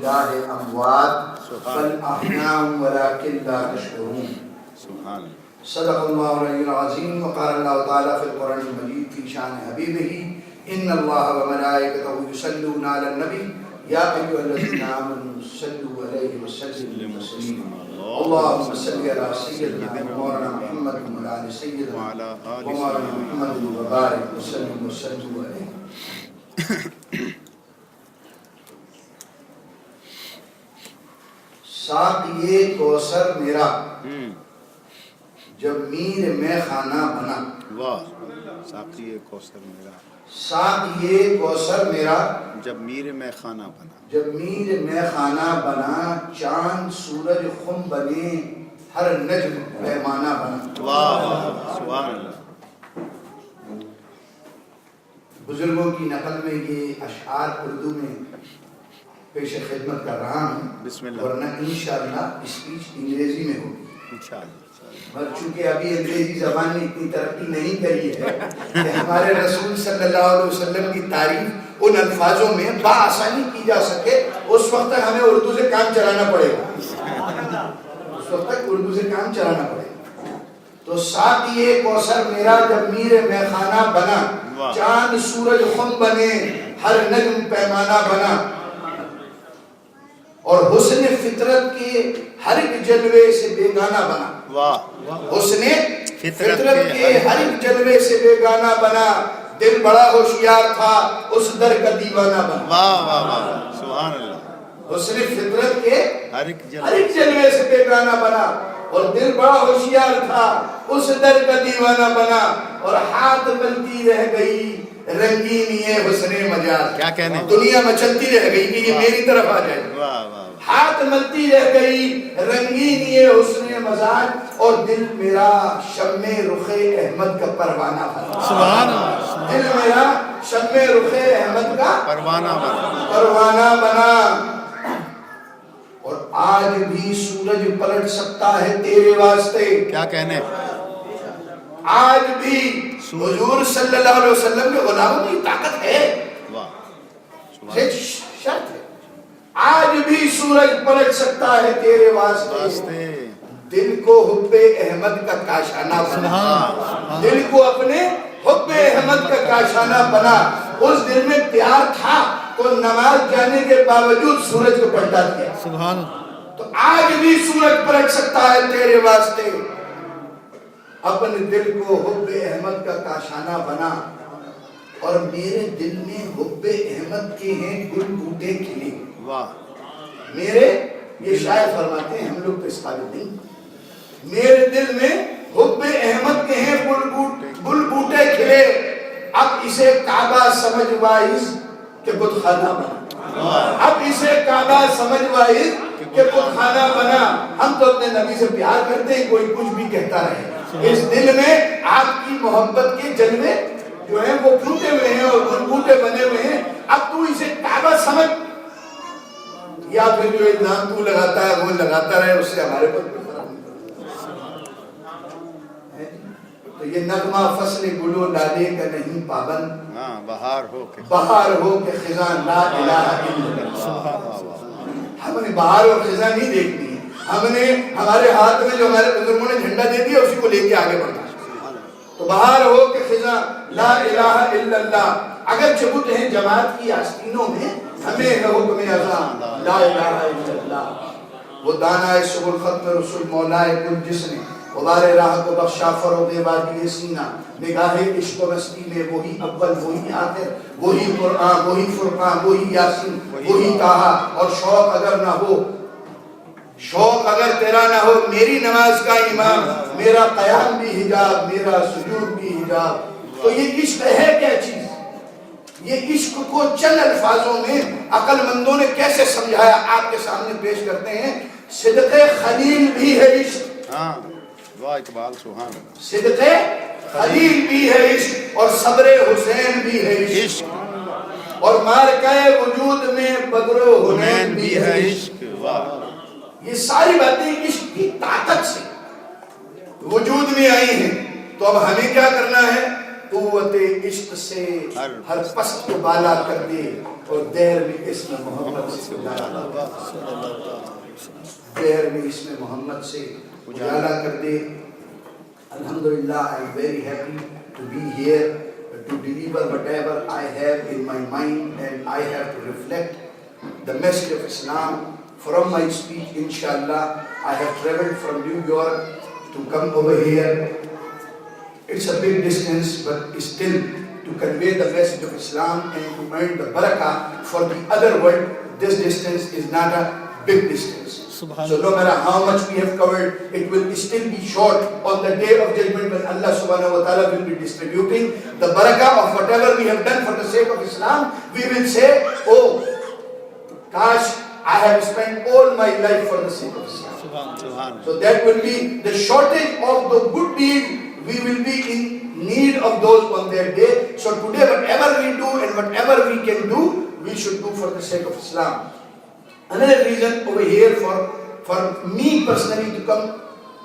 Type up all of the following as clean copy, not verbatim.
الله أموات بل أحياء ولكن لا تشعرون. صدق الله العلي العظيم. وقال الله تعالى في القرآن المجيد في شأن حبيبه إن الله وملائكته يصلون على النبي يا أيها الذين آمنوا صلوا عليه وسلموا تسليما. اللهم صل على سيدنا ومولانا محمد وعلى آل سيدنا ومولانا محمد وبارك وسلم عليه. ساقیے کوثر میرا جب میر میں خانہ بنا. واہ. ساقیے کوثر میرا، ساقیے کوثر میرا جب میر میں خانہ بنا، جب میر میں خانہ بنا، چاند سورج خم بنے، ہر نجم پیمانہ بنا. واہ سبحان اللہ. بزرگوں کی نقل میں یہ اشعار اردو میں پیش خدمت کر رہا ہوں. بسم اللہ. ورنہ انشاءاللہ اسپیچ انگریزی میں ہوگی. انشاءاللہ. اور چونکہ ابھی انگریزی زبان نے اتنی ترقی نہیں کری ہے کہ ہمارے رسول صلی اللہ علیہ وسلم کی تعریف ان الفاظوں میں بآسانی کی جا سکے، اس وقت تک ہمیں اردو سے کام چلانا پڑے گا. اس وقت تک اردو سے کام چلانا پڑے گا. تو ساقیے کوثر میرا جب میر میں خانہ بنا، چاند سورج خم بنے، ہر نجم پیمانہ بنا، اور حسن فطرت کے ہر ایک جلوے سے بیگانہ بنا. واہ. حسن فطرت کے ہر ایک جلوے سے بیگانہ بنا، دل بڑا ہوشیار تھا اس در کا دیوانہ بنا. واہ واہ واہ سبحان اللہ. حسن فطرت کے ہر ایک ہر ایک جلوے سے بیگانہ بنا، اور دل بڑا ہوشیار تھا اس در کا دیوانہ بنا، اور ہاتھ ملتی رہ گئی رنگین یہ حسن مجاز. کیا کہنے، دنیا مچلتی رہ گئی کہ یہ میری طرف آ جائے. واہ واہ. ہاتھ ملتی رہ گئی رنگین یہ حسن مزاج، اور دل میرا شمع رخ احمد کا پروانہ بنا. سبحان اللہ. دل میرا شمع رخ احمد کا پروانہ بنا. پروانہ بنا. اور آج بھی سورج پلٹ سکتا ہے تیرے واسطے. کیا کہنے. آج بھی حضور صلی اللہ علیہ وسلم کے غلاموں کی طاقت ہے. واہ. یہ شرط ہے. آج بھی سورج پلٹ سکتا ہے تیرے واسطے. دل کو حب احمد کا کاشانہ بنا. دل کو اپنے حب احمد کا کاشانہ بنا. اس دل میں پیار تھا تو نماز جانے کے باوجود سورج کو پلٹا دیا. سبحان. تو آج بھی سورج پلٹ سکتا ہے تیرے واسطے. اپنے دل کو حب احمد کا کاشانہ بنا، اور میرے دل میں حب احمد کے ہیں گل بوٹے کھلے. واہ. میرے یہ شاعر فرماتے ہیں، ہم لوگ تو اس قابل نہیں. میرے دل میں حب احمد کے ہیں گل بوٹے کھلے، اب اسے کعبہ سمجھ وائز کہ بت خانہ بنا. اب اسے کعبہ سمجھ وائز کہ بت خانہ بنا. ہم تو اپنے نبی سے پیار کرتے ہیں، کوئی کچھ بھی کہتا رہے. اس دل میں آپ کی محبت کے جلوے جو ہیں وہ پھوٹے ہوئے ہیں اور گل بوٹے بنے ہوئے ہیں. اب تو اسے کعبہ سمجھ، یا پھر جو الزام تو لگاتا ہے وہ لگاتا رہے، اس سے ہمارے پر کوئی فرق نہیں پڑتا. تو یہ نغمہ فصل گلو ڈالے کا نہیں پابند. بہار ہو کے خزاں لا الہ الا اللہ. ہم نے بہار اور خزاں نہیں دیکھنی ہے. ہم نے ہمارے ہاتھ میں جو ہمارے بزرگوں نے جھنڈا دے دیا اسی کو لے کے آگے بڑھنا. تو بہار ہو کے خزاں لا الہ الا اللہ. اگر چبوت ہیں جماعت کی آستینوں میں، ہمیں ہے حکم اذاں لا الہ الا اللہ. وہ دانا سبل ختم رسول مولائے کل جس نے غبار راہ کو بخشا فروغ وادی سینہ. نگاہ عشق و مستی میں وہی اول وہی آخر، وہی قرآن وہی فرقان وہی یاسین وہی طٰہٰ. اور شوق اگر نہ ہو، شوق اگر تیرا نہ ہو، میری نماز کا امام، میرا قیام بھی حجاب، میرا سجود بھی حجاب. تو یہ عشق ہے کیا چیز؟ یہ عشق کو چند الفاظوں میں عقل مندوں نے کیسے سمجھایا آپ کے سامنے پیش کرتے ہیں. صدق خلیل بھی ہے عشق. واہ اقبال سبحان اللہ. صدق خلیل بھی ہے عشق، اور صبر حسین بھی ہے عشق، اور مارکہ وجود میں بدر و حنین بھی ہے عشق. یہ ساری باتیں عشق کی طاقت سے وجود میں آئی ہیں. تو اب ہمیں کیا کرنا ہے؟ قوت عشق سے ہر پست کو بالا کر دے اور دیر میں اسم محمد سے اجالا دیر میں اسم محمد سے اجالا کر دے. Alhamdulillah, I am very happy to be here to deliver whatever I have in my mind, and I have to reflect the message of Islam from my speech. Inshallah, I have traveled from New York to come over here. It's a big distance, but still to convey the message of Islam and to earn the barakah for the other world, this distance is not a big distance. So no matter how much we have covered, it will still be short on the day of judgment when Allah subhanahu wa ta'ala will be distributing the barakah of whatever we have done for the sake of Islam. We will say, oh, gosh, I have spent all my life for the sake of Islam. So that will be the shortage of the good deeds. We will be in need of those on their day. So today whatever we do and whatever we can do, we should do for the sake of Islam. Another reason over here for me personally to come,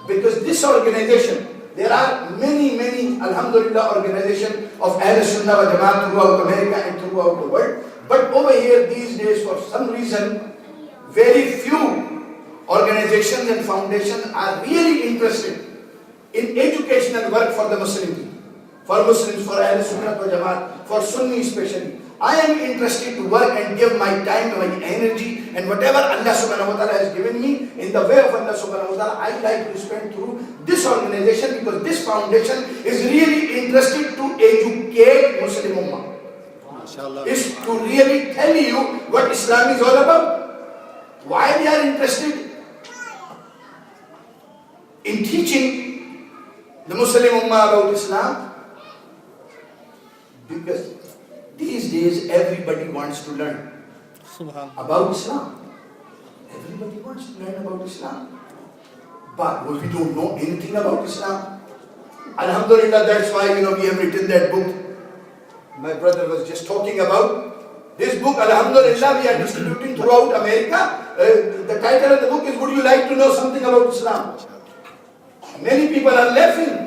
because this organization, there are many, alhamdulillah, organizations of Ahl Sunnah wa Jamaat throughout America and throughout the world. But over here these days, for some reason, very few organizations and foundations are really interested in educational work for the Muslim people, for Muslims, for Ahl Sunnah wa Jamaat, for Sunni especially. I am interested to work and give my time, my energy, and whatever Allah subhanahu wa ta'ala has given me in the way of Allah subhanahu wa ta'ala, I like to spend through this organization, because this foundation is really interested to educate Muslim Ummah. Is to really tell you what Islam is all about. Why they are interested in teaching the Muslim Ummah about Islam? Because these days everybody wants to learn about Islam. Everybody wants to learn about Islam. But we don't know anything about Islam. Alhamdulillah, that's why we have written that book. My brother was just talking about this book. Alhamdulillah, we are distributing throughout America. The title of the book is, Would You Like to Know Something About Islam? Many people are laughing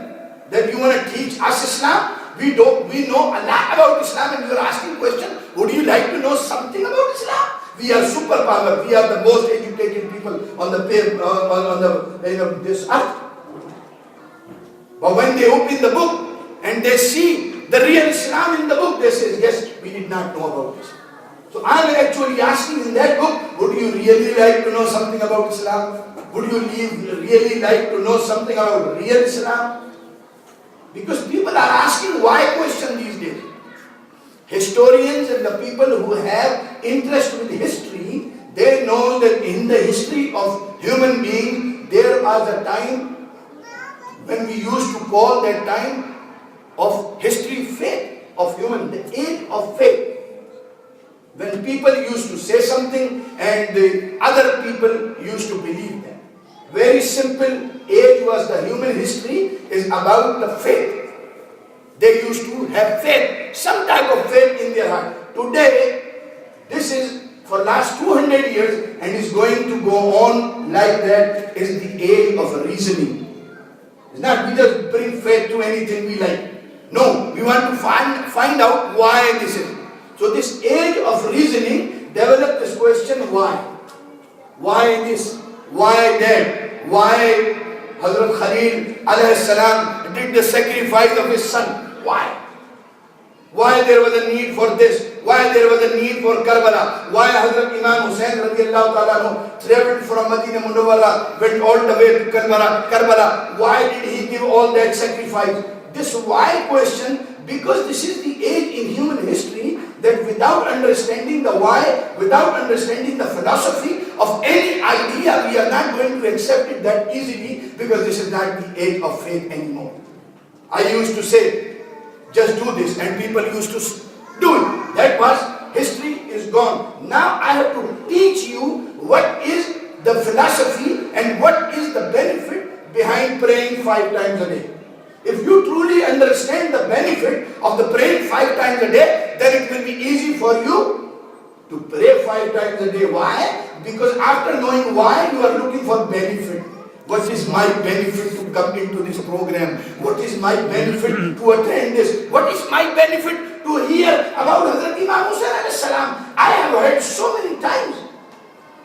that you want to teach us Islam. We know a lot about Islam, and you are asking question, would you like to know something about Islam? We are superpower. We are the most educated people on this earth. But when they open the book and they see the real Islam in the book, they say, yes, we did not know about this. So I am actually asking in that book, would you really like to know something about Islam? Would you really like to know something about real Islam? Because people are asking why question these days. Historians and the people who have interest with history, they know that in the history of human beings, there was a time when we used to call that time of history faith of human, the age of faith. When people used to say something and the other people used to believe them. Very simple age was the human history, is about the faith. They used to have faith, some type of faith in their heart. Today, this is for last 200 years and is going to go on like that, is the age of reasoning. It's not we just bring faith to anything we like. No, we want to find out why this is. So this age of reasoning developed this question, why? Why this? Why that? Why Hazrat Khalil alayhi salam did the sacrifice of his son? Why? Why there was a need for this? Why there was a need for Karbala? Why Hazrat Imam Hussain radiallahu ta'ala traveled from Madinah Munawwara, went all the way to Karbala? Why did he give all that sacrifice? This why question, because this is the age in human history that without understanding the why, without understanding the philosophy of any idea, we are not going to accept it that easily, because this is not the age of faith anymore. I used to say, just do this, and people used to do it. That was, history is gone. Now I have to teach you what is the philosophy and what is the benefit behind praying 5 times a day. If you truly understand the benefit of the praying 5 times a day, then it will be easy for you to pray 5 times a day. Why? Because after knowing why, you are looking for benefit. What is my benefit to to come into this program? What is my benefit to attend this? What is my benefit to hear about Hazrat Imam Hussain alayhi salam? I have heard so many times.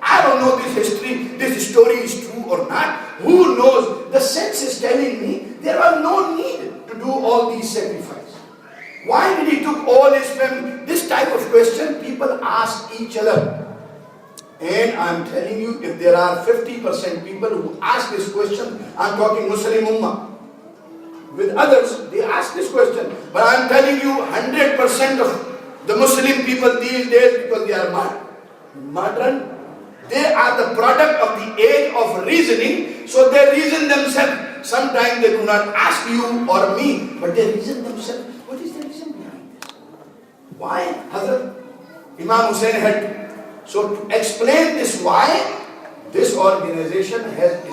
I don't know this history, this story is true or not. Who knows? The sense is telling me there was no need to do all these sacrifices. Why did he took all his family? This type of question people ask each other. And I'm telling you, if there are 50% people who ask this question, I'm talking Muslim Ummah. With others, they ask this question. But I'm telling you, 100% of the Muslim people these days, because they are modern, they are the product of the age of reasoning, so they reason themselves. Sometimes they do not ask you or me, but they reason themselves. What is the reason behind this? Why Hazrat Imam Hussain had to? So to explain this why, this organization has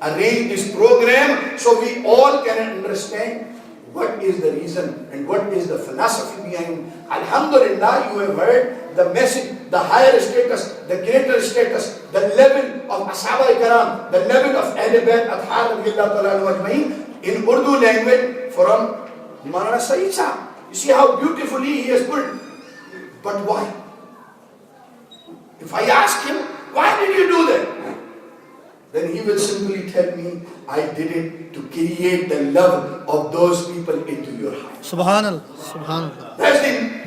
arranged this program so we all can understand what is the reason and what is the philosophy behind. Alhamdulillah, you have heard the message, the higher status, the greater status, the level of Ashab Karam, the level of Ahl Bayt Athhar radiyallahu ta'ala anhum ajma'in in Urdu language from Maulana Saeed Sahab. You see how beautifully he has put it. But why? If I ask him, why did you do that? Then he will simply tell me, I did it to create the love of those people into your heart. Subhanallah, Subhanallah. That's the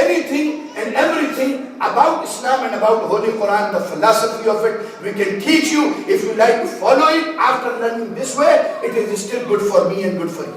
anything and everything about Islam and about Holy Quran, the philosophy of it. We can teach you. If you like to follow it after learning this way, it is still good for me and good for you.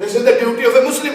This is the duty of a Muslim.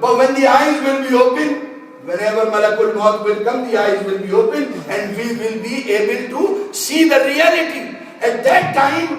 But when the eyes will be open, whenever Malakul Maut will come, the eyes will be open and we will be able to see the reality. At that time,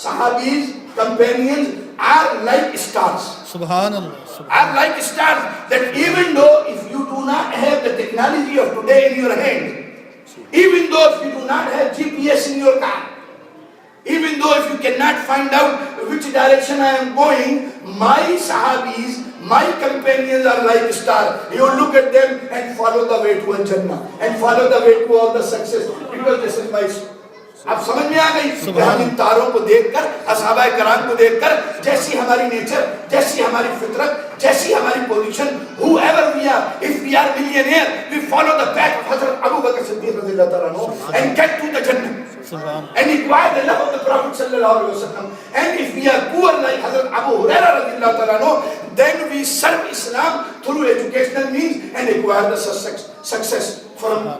sahabis, companions are like stars. Subhanallah. Are like stars that even though if you do not have the technology of today in your hand, even though if you do not have GPS in your car, even though if you cannot find out which direction I am going, my sahabis, my companions are like stars. You look at them and follow the way to Al-Jannah and follow the way to all the success, because this is my اب سمجھ میں آ گئی کہ ہم ان تاروں کو دیکھ کر، اصحابہ کرام کو دیکھ کر، جیسی ہماری نیچر، جیسی ہماری فطرت، جیسی ہماری position, whoever we are, if we are millionaire, we follow the path of Hazrat Abu Bakr Siddiq رضی اللہ تعالیٰ عنہ and get to the Jannah and acquire the love of the Prophet sallallahu alaihi wasallam. And if we are poor like Hazrat Abu Hurairah رضی اللہ تعالیٰ عنہ, then we serve Islam through educational means and acquire the success from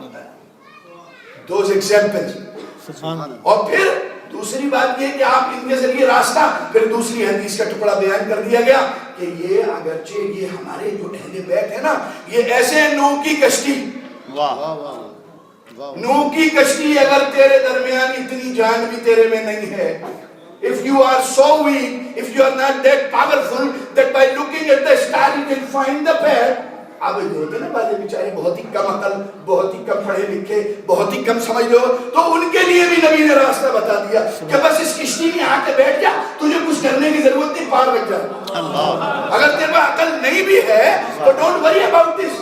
those examples. اور پھر دوسری بات یہ کہ آپ ان کے ذریعے راستہ، پھر دوسری حدیث کا ٹکڑا بیان کر دیا گیا کہ یہ اگرچہ یہ ہمارے جو اہل بیت ہے نا، یہ ایسے نوح کی کشتی، نوح کی کشتی، اگر تیرے درمیان اتنی جان بھی تیرے میں نہیں ہے، if you are so weak, if you are not that powerful that by looking at the star you can find the path. اب جو ہوتے ہیں نا بازے بیچارے بہت ہی کم عقل، بہت ہی کم پڑھے لکھے، بہت ہی کم سمجھ لو، تو ان کے لیے بھی نبی نے راستہ بتا دیا کہ بس اس کشتی میں آ کے بیٹھ جا، تجھے کچھ کرنے کی ضرورت نہیں، پار لگ جا. اگر تیرے پاس عقل نہیں بھی ہے تو ڈونٹ وری اباؤٹ دس،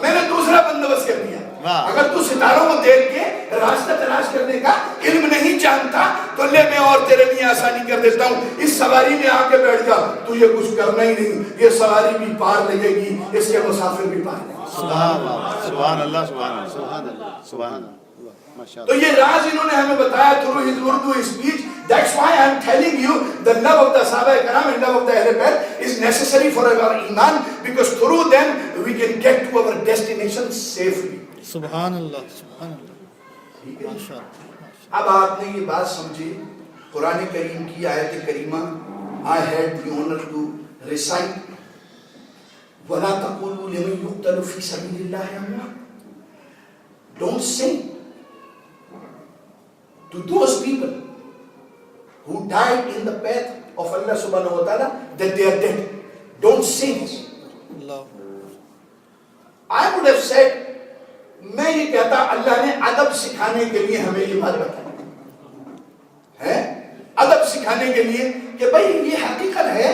میں نے دوسرا بندوبست کر دیا. اگر تو ستاروں کو دیکھ کے راستہ تلاش کرنے کا علم نہیں جانتا تو لے میں اور تیرے لیے آسانی کر دیتا ہوں، اس سواری میں آ کے بیٹھ جا، تو یہ کچھ کرنا ہی نہیں، یہ سواری بھی پار لگے گی، اس کے مسافر بھی پار لگے گی. سبحان اللہ، سبحان اللہ، سبحان اللہ. تو یہ راز انہوں نے ہمیں بتایا through his Urdu speech. That's why I am telling you the love of the Sahaba Karam and love of the Ahl Bayt is necessary for our iman, because through them we can get to our destination safely. سبحان اللہ، سبحان اللہ. ماشاء اللہ. اب آپ نے یہ بات سمجھی، قرآن کریم کی آیت کریمہ I had the honor to recite وَلَا تَقُولُوا لِمَنْ يُقْتَلُ فِي سَبِيلِ اللَّهِ أَمْوَاتٌ. Don't say to those people who died in the path of Allah subhanahu wa ta'ala that they are dead. Don't say this. I would have said, میں یہ کہتا اللہ نے ادب سکھانے کے لیے ہمیں یہ بات بتائی ہے، ادب سکھانے کے لیے کہ بھئی یہ حقیقت ہے.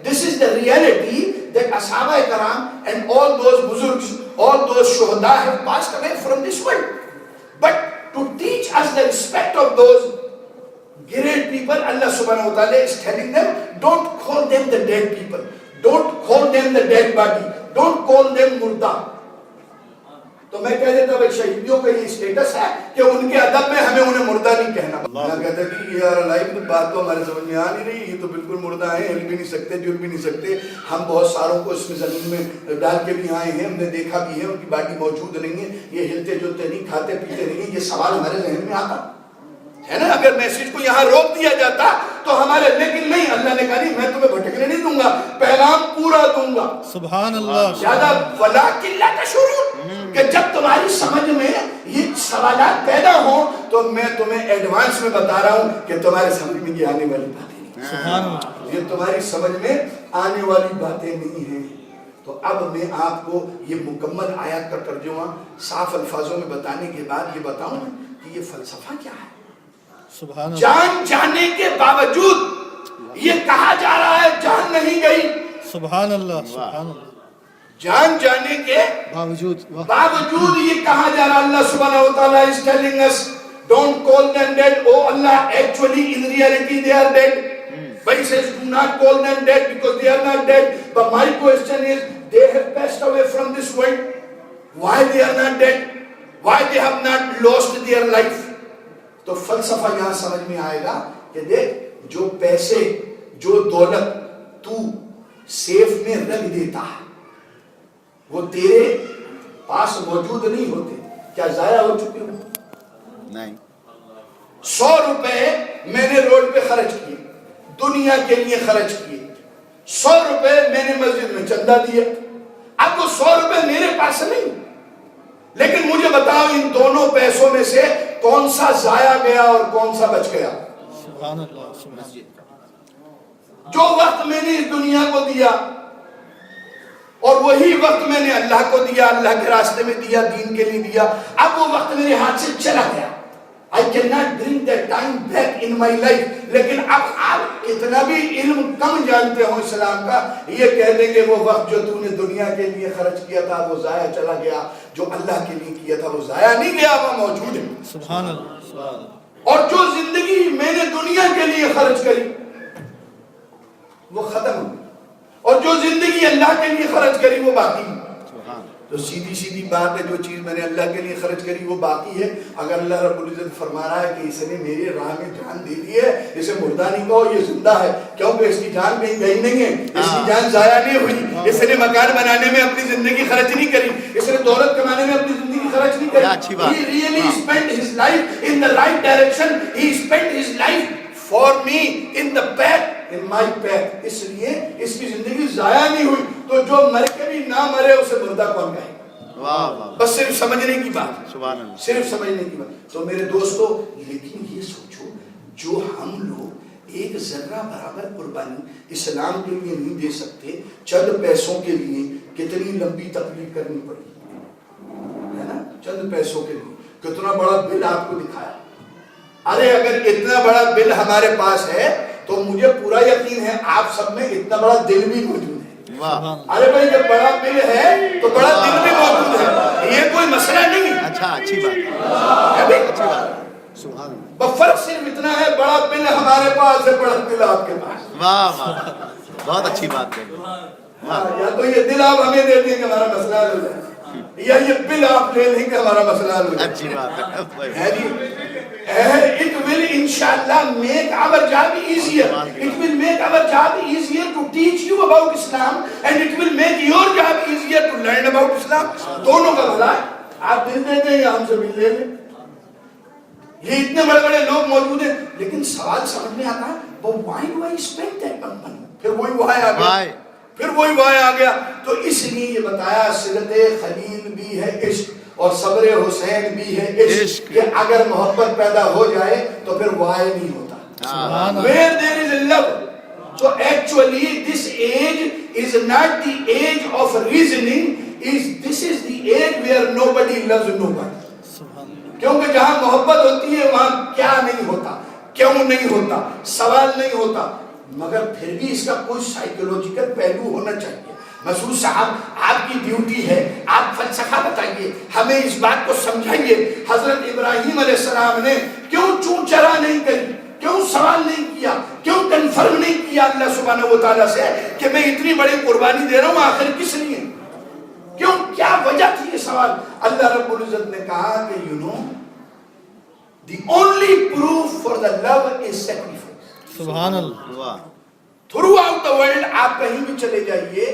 This is the reality that Ashab-e Karam and all those Buzurgs, all those Shuhada have passed away from this world. But to teach us the respect of those great people, Allah subhanahu wa ta'ala is telling them, don't call them the dead people, don't call them the dead body, don't call them murda. تو میں کہہ دیتا بھائی شہیدیوں کا یہ status ہے کہ ان کے ادب میں ہمیں انہیں مردہ نہیں کہنا. میں کہتا کہ یار لائف بات تو ہمارے سمجھ میں آ نہیں رہی، یہ تو بالکل مردہ ہیں، ہل بھی نہیں سکتے، جل بھی نہیں سکتے. ہم بہت ساروں کو اس میں زمین میں ڈال کے بھی آئے ہیں، ہم نے دیکھا بھی ہے، ان کی باڈی موجود نہیں ہے، یہ ہلتے جلتے نہیں، کھاتے پیتے نہیں. یہ سوال ہمارے ذہن میں آتا ہے نا. اگر میسج کو یہاں روک دیا جاتا تو ہمارے، لیکن نہیں، اللہ نے کہا نہیں میں تمہیں بھٹکنے نہیں دوں گا، پیغام پورا دوں گا. سبحان اللہ. زیادہ وَلَٰكِن لَا تَشْعُرُونَ، کہ جب تمہاری سمجھ میں یہ سوالات پیدا ہوں تو میں تمہیں ایڈوانس میں بتا رہا ہوں کہ تمہارے سمجھ میں یہ آنے والی باتیں نہیں، سبحان اللہ، یہ تمہاری سمجھ میں آنے والی باتیں نہیں ہیں. تو اب میں آپ کو یہ مکمل آیات کا ترجمہ صاف الفاظوں میں بتانے کے بعد یہ بتاؤں کہ یہ فلسفہ کیا ہے. سبحان اللہ. جان جانے کے باوجود یہ کہا جا رہا ہے جان نہیں گئی. سبحان اللہ، سبحان اللہ. جان جانے کے باوجود یہ کہا جا رہا ہے. اللہ سبحانہ wa ta'ala is telling us, don't call them dead. Oh Allah, actually in reality they are dead. But he says, do not call them dead because they are not dead. But my question is, they have passed away from this world. Why they are not dead? Why they have not lost their life? تو فلسفہ یہاں سمجھ میں آئے گا کہ دیکھ، جو پیسے، جو دولت تو سیف میں رکھ دیتا ہے وہ تیرے پاس موجود نہیں ہوتے، کیا ضائع ہو چکے ہو؟ نہیں. 100 روپے میں نے روڈ پہ خرچ کیے، دنیا کے لیے خرچ کیے. 100 روپے میں نے مسجد میں چندہ دیا. اب وہ 100 روپے میرے پاس نہیں، لیکن مجھے بتاؤ ان دونوں پیسوں میں سے کون سا ضائع گیا اور کون سا بچ گیا؟ سبحان اللہ، سبحان اللہ. جو وقت میں نے اس دنیا کو دیا اور وہی وقت میں نے اللہ کو دیا، اللہ کے راستے میں دیا، دین کے لیے دیا. اب وہ وقت میرے ہاتھ سے چلا گیا. I cannot bring that time back in my life. لیکن اب آپ اتنا بھی علم کم جانتے ہو اسلام کا، یہ کہہ دیں گے وہ وقت جو تو نے دنیا کے لیے خرچ کیا تھا وہ ضائع چلا گیا، جو اللہ کے لیے کیا تھا وہ ضائع نہیں گیا، وہ موجود ہے. سبحان اللہ، سبحان اللہ. اور جو زندگی میں نے دنیا کے لیے خرچ کری وہ ختم ہو گئی، اور جو زندگی اللہ کے لیے خرچ کری وہ باقی ہے۔ تو سیدھی سیدھی بات ہے، جو چیز میں نے اللہ کے لیے خرچ کری وہ باقی ہے۔ اگر اللہ رب العزت فرما رہا ہے کہ اس نے میرے راہ میں جان دے دی ہے، اسے مردہ نہیں کہو، یہ زندہ ہے، کیونکہ اس کی جان کہیں گئی نہیں ہے، اس کی جان ضائع نہیں ہوئی، اس نے مکان بنانے میں اپنی زندگی خرچ نہیں کری، اس نے دولت کمانے میں اپنی زندگی خرچ نہیں کری۔ He really spent his life in the right direction. He spent his life for me in the path, in my path. اس لیے اس کی زندگی ضائع نہیں ہوئی۔ تو جو مر کے بھی نہ مرے اسے مردہ کون کہے گا؟ بس صرف سمجھنے کی بات، صرف سمجھنے کی بات۔ تو میرے دوستو، لیکن یہ سوچو، جو ہم لوگ ایک ذرہ برابر قربانی اسلام کے لیے نہیں دے سکتے، چند پیسوں کے لیے کتنی لمبی تکلیف کرنی پڑی ہے نا، چند پیسوں کے لیے کتنا بڑا بل آپ کو دکھایا۔ ارے اگر اتنا بڑا بل ہمارے پاس ہے تو مجھے پورا یقین ہے آپ سب میں اتنا بڑا دل بھی موجود ہے۔ ارے بھائی جب بڑا بل ہے تو بڑا دل بھی موجود ہے، یہ کوئی مسئلہ نہیں ہے۔ اچھا، اچھی بات ہے، فرق صرف اتنا ہے، بڑا بل ہمارے پاس ہے، بڑا دل آپ کے پاس۔ واہ واہ، بہت اچھی بات ہے۔ یا تو یہ دل آپ ہمیں دے دیں کہ ہمارا مسئلہ حل ہو جائے، یا یہ بل آپ لے لیں کہ ہمارا مسئلہ حل ہو جائے۔ اچھی بات ہے جی، it will inshallah make our job easier. It will make our job easier to teach you about Islam, and it will make your job easier to learn about Islam. دونوں کا بھلا ہے۔ آپ دل دے دیں یا ہم سے بل لے لیں، یہ اتنے بڑے بڑے لوگ موجود ہیں، لیکن سوال سمجھ میں آتا ہے، why do I spend that money؟ پھر وہی وہاں آ گیا، پھر وہی وہاں آ گیا۔ تو اس لیے یہ بتایا صلت خلیل بھی ہے عشق، اور صبر حسین بھی ہے عشق، کہ اگر محبت پیدا ہو جائے تو پھر وائے نہیں ہوتا۔ Where there is love. So actually this age is not the age of reasoning, this is the age where nobody loves nobody. کیونکہ جہاں محبت ہوتی ہے وہاں کیا نہیں ہوتا، کیوں نہیں ہوتا، سوال نہیں ہوتا، مگر پھر بھی اس کا کوئی سائیکولوجیکل پہلو ہونا چاہیے۔ مسعود صاحب، آپ کی ڈیوٹی ہے، آپ فلسفہ بتائیے، ہمیں اس بات کو سمجھائیے، حضرت ابراہیم علیہ السلام نے کیوں چون چرا نہیں کری، کیوں سوال نہیں کیا، کیوں کنفرم نہیں کیا اللہ سبحانہ و تعالیٰ سے کہ میں اتنی بڑی قربانی دے رہا ہوں، آخر کس لیے، کیوں، کیا وجہ تھی یہ سوال؟ اللہ رب العزت نے کہا کہ the only proof for the love is sacrifice. سبحان اللہ۔ Throughout the world آپ کہیں بھی چلے جائیے،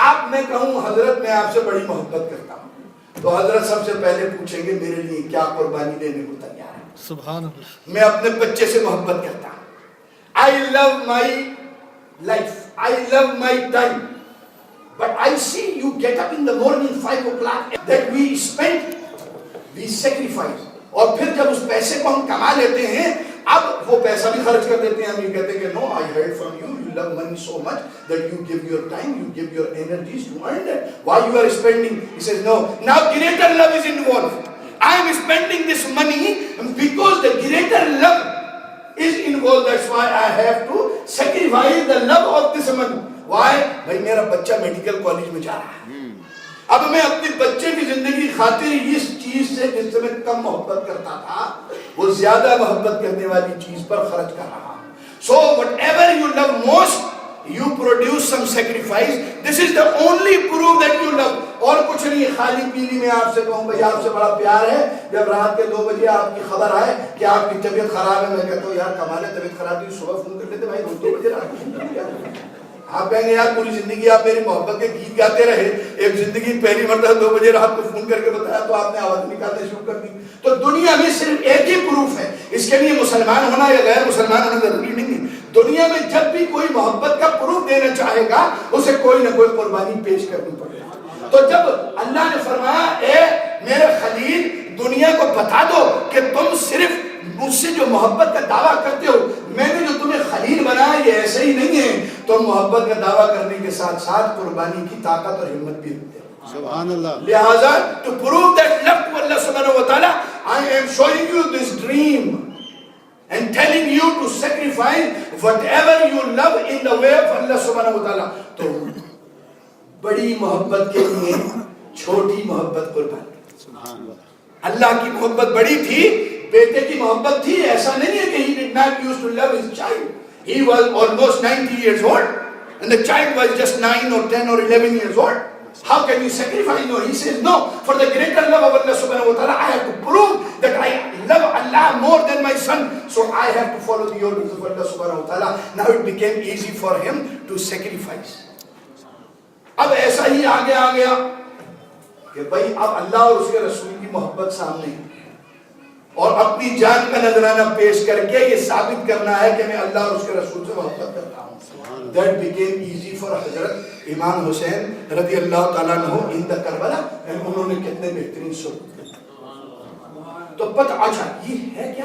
آپ میں کہوں حضرت میں آپ سے بڑی محبت کرتا ہوں، تو حضرت سب سے پہلے پوچھیں گے میرے لیے کیا قربانی دینے کو تیار ہے؟ سبحان اللہ۔ میں اپنے بچے سے محبت کرتا ہوں، I love my life, I love my time, but I see you get up in the morning 5 o'clock that we spend, we sacrifice، اور پھر جب اس پیسے کو ہم کما لیتے ہیں، اب وہ پیسہ بھی خرچ کر دیتے ہیں، ہم یہ کہتے ہیں کہ no, I heard from you, you love money so much that you give your time, you give your energies to earn it. Why you are spending? He says no, now greater love is involved. I am spending this money because the greater love is involved. That's why I have to sacrifice the love of this money. Why? بھائی میرا بچہ medical college میں جا رہا ہے، اب میں اپنے بچے کی زندگی خاطر اس چیز سے جس سے میں کم محبت کرتا تھا وہ زیادہ محبت کرنے والی چیز پر خرچ کر رہا ہوں۔ So whatever you love most, you produce some sacrifice. This is the only proof that you love. اور کچھ نہیں، خالی پیلی میں آپ سے کہوں بھائی آپ سے بڑا پیار ہے، جب رات کے 2 بجے آپ کی خبر آئے کہ آپ کی طبیعت خراب ہے، میں کہتا ہوں یار کمال ہے، طبیعت خراب ہے، صبح فون کر لیتے بھائی 2 بجے رات کو۔ آپ کہیں گے یار پوری زندگی آپ میری محبت کے گیت گاتے رہے، ایک زندگی پہلی مرتبہ 2 بجے رات کو فون کر کے بتایا تو آپ نے آواز نکالنے شروع کر دی۔ تو دنیا میں صرف ایک ہی پروف ہے، اس کے لیے مسلمان ہونا یا غیر مسلمان ہونا ضروری نہیں ہے۔ دنیا میں جب بھی کوئی محبت کا پروف دینا چاہے گا اسے کوئی نہ کوئی قربانی پیش کرنی پڑے گا۔ تو جب اللہ نے فرمایا اے میرے خلیل دنیا کو بتا دو کہ تم صرف مجھ سے جو محبت کا دعویٰ کرتے ہو، میں نے جو تمہیں خلیل بنایا یہ ایسے ہی نہیں ہے، تم محبت کا دعویٰ کرنے کے ساتھ ساتھ قربانی کی طاقت اور ہمت بھی رکھتے ہو۔ سبحان اللہ۔ لہذا to prove that love to Allah subhanahu wa ta'ala, I am showing you this dream and telling you to sacrifice whatever you love in the way of Allah subhanahu wa ta'ala. تو بڑی محبت کے لیے چھوٹی محبت قربان۔ سبحان اللہ۔ اللہ کی محبت بڑی تھی، بیٹے کی محبت تھی, ایسا نہیں ہے کہ he did not used to love his child. He was almost 90 years old and the child was just 9 or 10 or 11 years old. How can you sacrifice? No, he says no. For the greater love of Allah subhanahu wa ta'ala, I have to prove that I love Allah more than my son. So I have to follow the orders of Allah subhanahu wa ta'ala. Now it became easy for him to sacrifice. اب ایسا ہی آگے آ گیا کہ بھائی اب اللہ اور اس کے رسول کی محبت سامنے اور اپنی جان کا نذرانہ پیش کر کے یہ ثابت کرنا ہے کہ میں اللہ اور اس کے رسول سے محبت کرتا ہوں. That became easy for حضرت امام حسین رضی اللہ تعالیٰ عنہ in the کربلا. انہوں نے کتنے بہترین سلوک. تو پتہ اچھا یہ ہے کیا,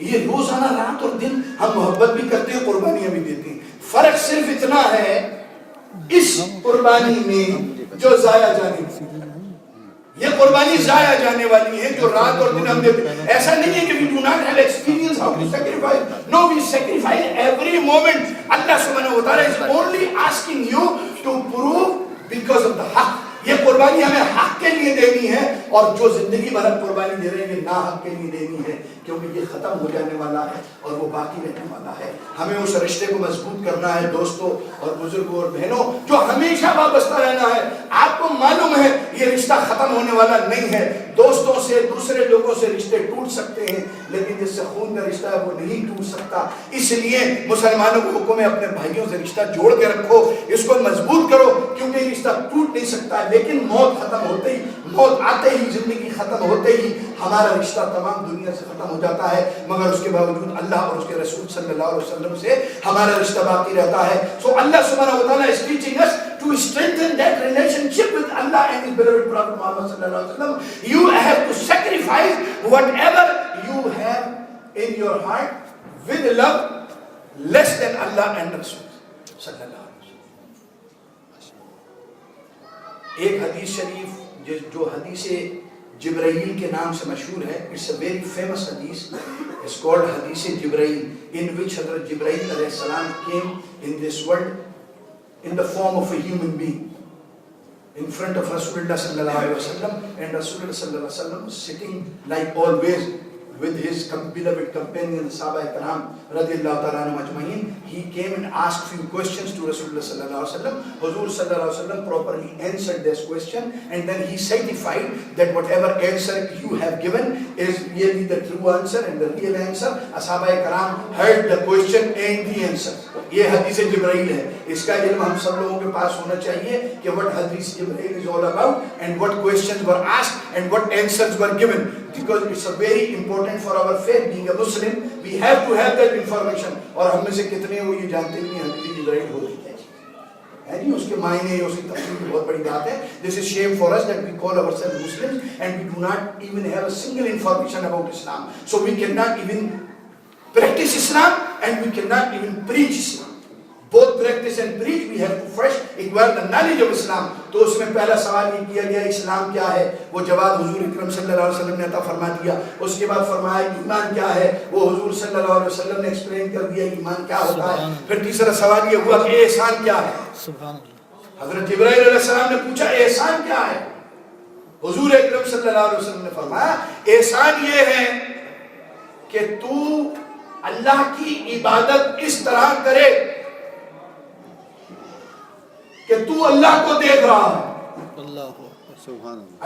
یہ روزانہ رات اور دن ہم محبت بھی کرتے ہیں, قربانیاں بھی دیتے ہیں. فرق صرف اتنا ہے اس قربانی میں جو ضائع جانے والی, یہ قربانی ضائع جانے والی ہے جو رات اور دن ہم دیتے ہیں. ایسا نہیں ہے کہ we do not have experience how to sacrifice. No, we sacrifice every moment. Allah subhanahu wa ta'ala is only asking you to prove because of the haqq. یہ قربانی ہمیں حق کے لیے دینی ہے, اور جو زندگی بھر قربانی دے رہے ہیں یہ نا حق کے لیے دینی ہے, کیونکہ یہ ختم ہو جانے والا ہے اور وہ باقی رہنے والا ہے. ہمیں اس رشتے کو مضبوط کرنا ہے دوستوں اور بزرگوں اور بہنوں, جو ہمیشہ وابستہ رہنا ہے. آپ کو معلوم ہے یہ رشتہ ختم ہونے والا نہیں ہے. دوستوں سے, دوسرے لوگوں سے رشتے ٹوٹ سکتے ہیں, لیکن جس سے خون کا رشتہ ہے وہ نہیں ٹوٹ سکتا. اس لیے مسلمانوں کو حکم ہے اپنے بھائیوں سے رشتہ جوڑ کے رکھو, اس کو مضبوط کرو, کیونکہ یہ رشتہ ٹوٹ نہیں سکتا. لیکن موت ختم ہوتے ہی, موت آتے ہی, زندگی ختم ہوتے ہی ہمارا رشتہ تمام دنیا سے ختم ہو جاتا ہے, مگر اس کے باوجود اللہ اور اس کے رسول صلی اللہ علیہ وسلم سے ہمارا رشتہ باقی رہتا ہے. So Allah subhanahu wa ta'ala is teaching us to strengthen that relationship with Allah and His beloved Prophet Muhammad sallallahu alaihi wasallam. You have to sacrifice whatever you have in your heart with love less than Allah and Rasul sallallahu alaihi wasallam. ایک حدیث شریف جو حدیث جبرائیل کے نام سے مشہور ہے, it's a very famous hadith, it's called حدیث جبرائیل, in which حضرت جبرائیل علیہ السلام came in this world in the form of a human being in front of Rasulullah sallallahu alaihi wasallam, and Rasulullah sallallahu alaihi wasallam was sitting like always with his beloved companion Sahaba Ikram radiyallahu ta'ala anhum ajma'in. He came and asked few questions to Rasulullah sallallahu alaihi wasallam. Huzur sallallahu alaihi wasallam properly answered this question, and then he certified that whatever answer you have given is really the true answer and the real answer. Sahaba Ikram heard the question and the answer. یہ حدیث جبرائیل ہے, اس کا علم ہم سب لوگوں کے پاس ہونا چاہیے کہ what حدیث جبرائیل is all about and what questions were asked and what answers were given, because it's a very important for our faith. Being a Muslim, we have to have that information. اور ہم میں سے کتنے وہ یہ جانتے بھی ہیں حدیث جبرائیل ہوتی ہے جی, اس کے معنی, اس کی تفسیر کی بہت بڑی بات ہے. This is shame for us that we call ourselves Muslims and we do not even have a single information about Islam. So we cannot even practice Islam and we cannot even preach Islam. Both practice and preach, we have to first acquire the knowledge of Islam. تو اس میں پہلا سوال یہ کیا گیا اسلام کیا ہے, وہ جواب حضور اکرم صلی اللہ علیہ وسلم نے عطا فرما دیا. اس کے بعد فرمایا ایمان کیا ہے, وہ حضور صلی اللہ علیہ وسلم نے ایکسپلین کر دیا ایمان کیا ہوتا ہے. پھر تیسرا سوال یہ ہوا کہ احسان کیا ہے. حضرت جبرائیل علیہ السلام نے پوچھا احسان کیا ہے, حضور اکرم صلی اللہ علیہ وسلم نے فرمایا احسان یہ ہے کہ تو اللہ کی عبادت اس طرح کرے کہ تو اللہ کو دیکھ رہا ہے.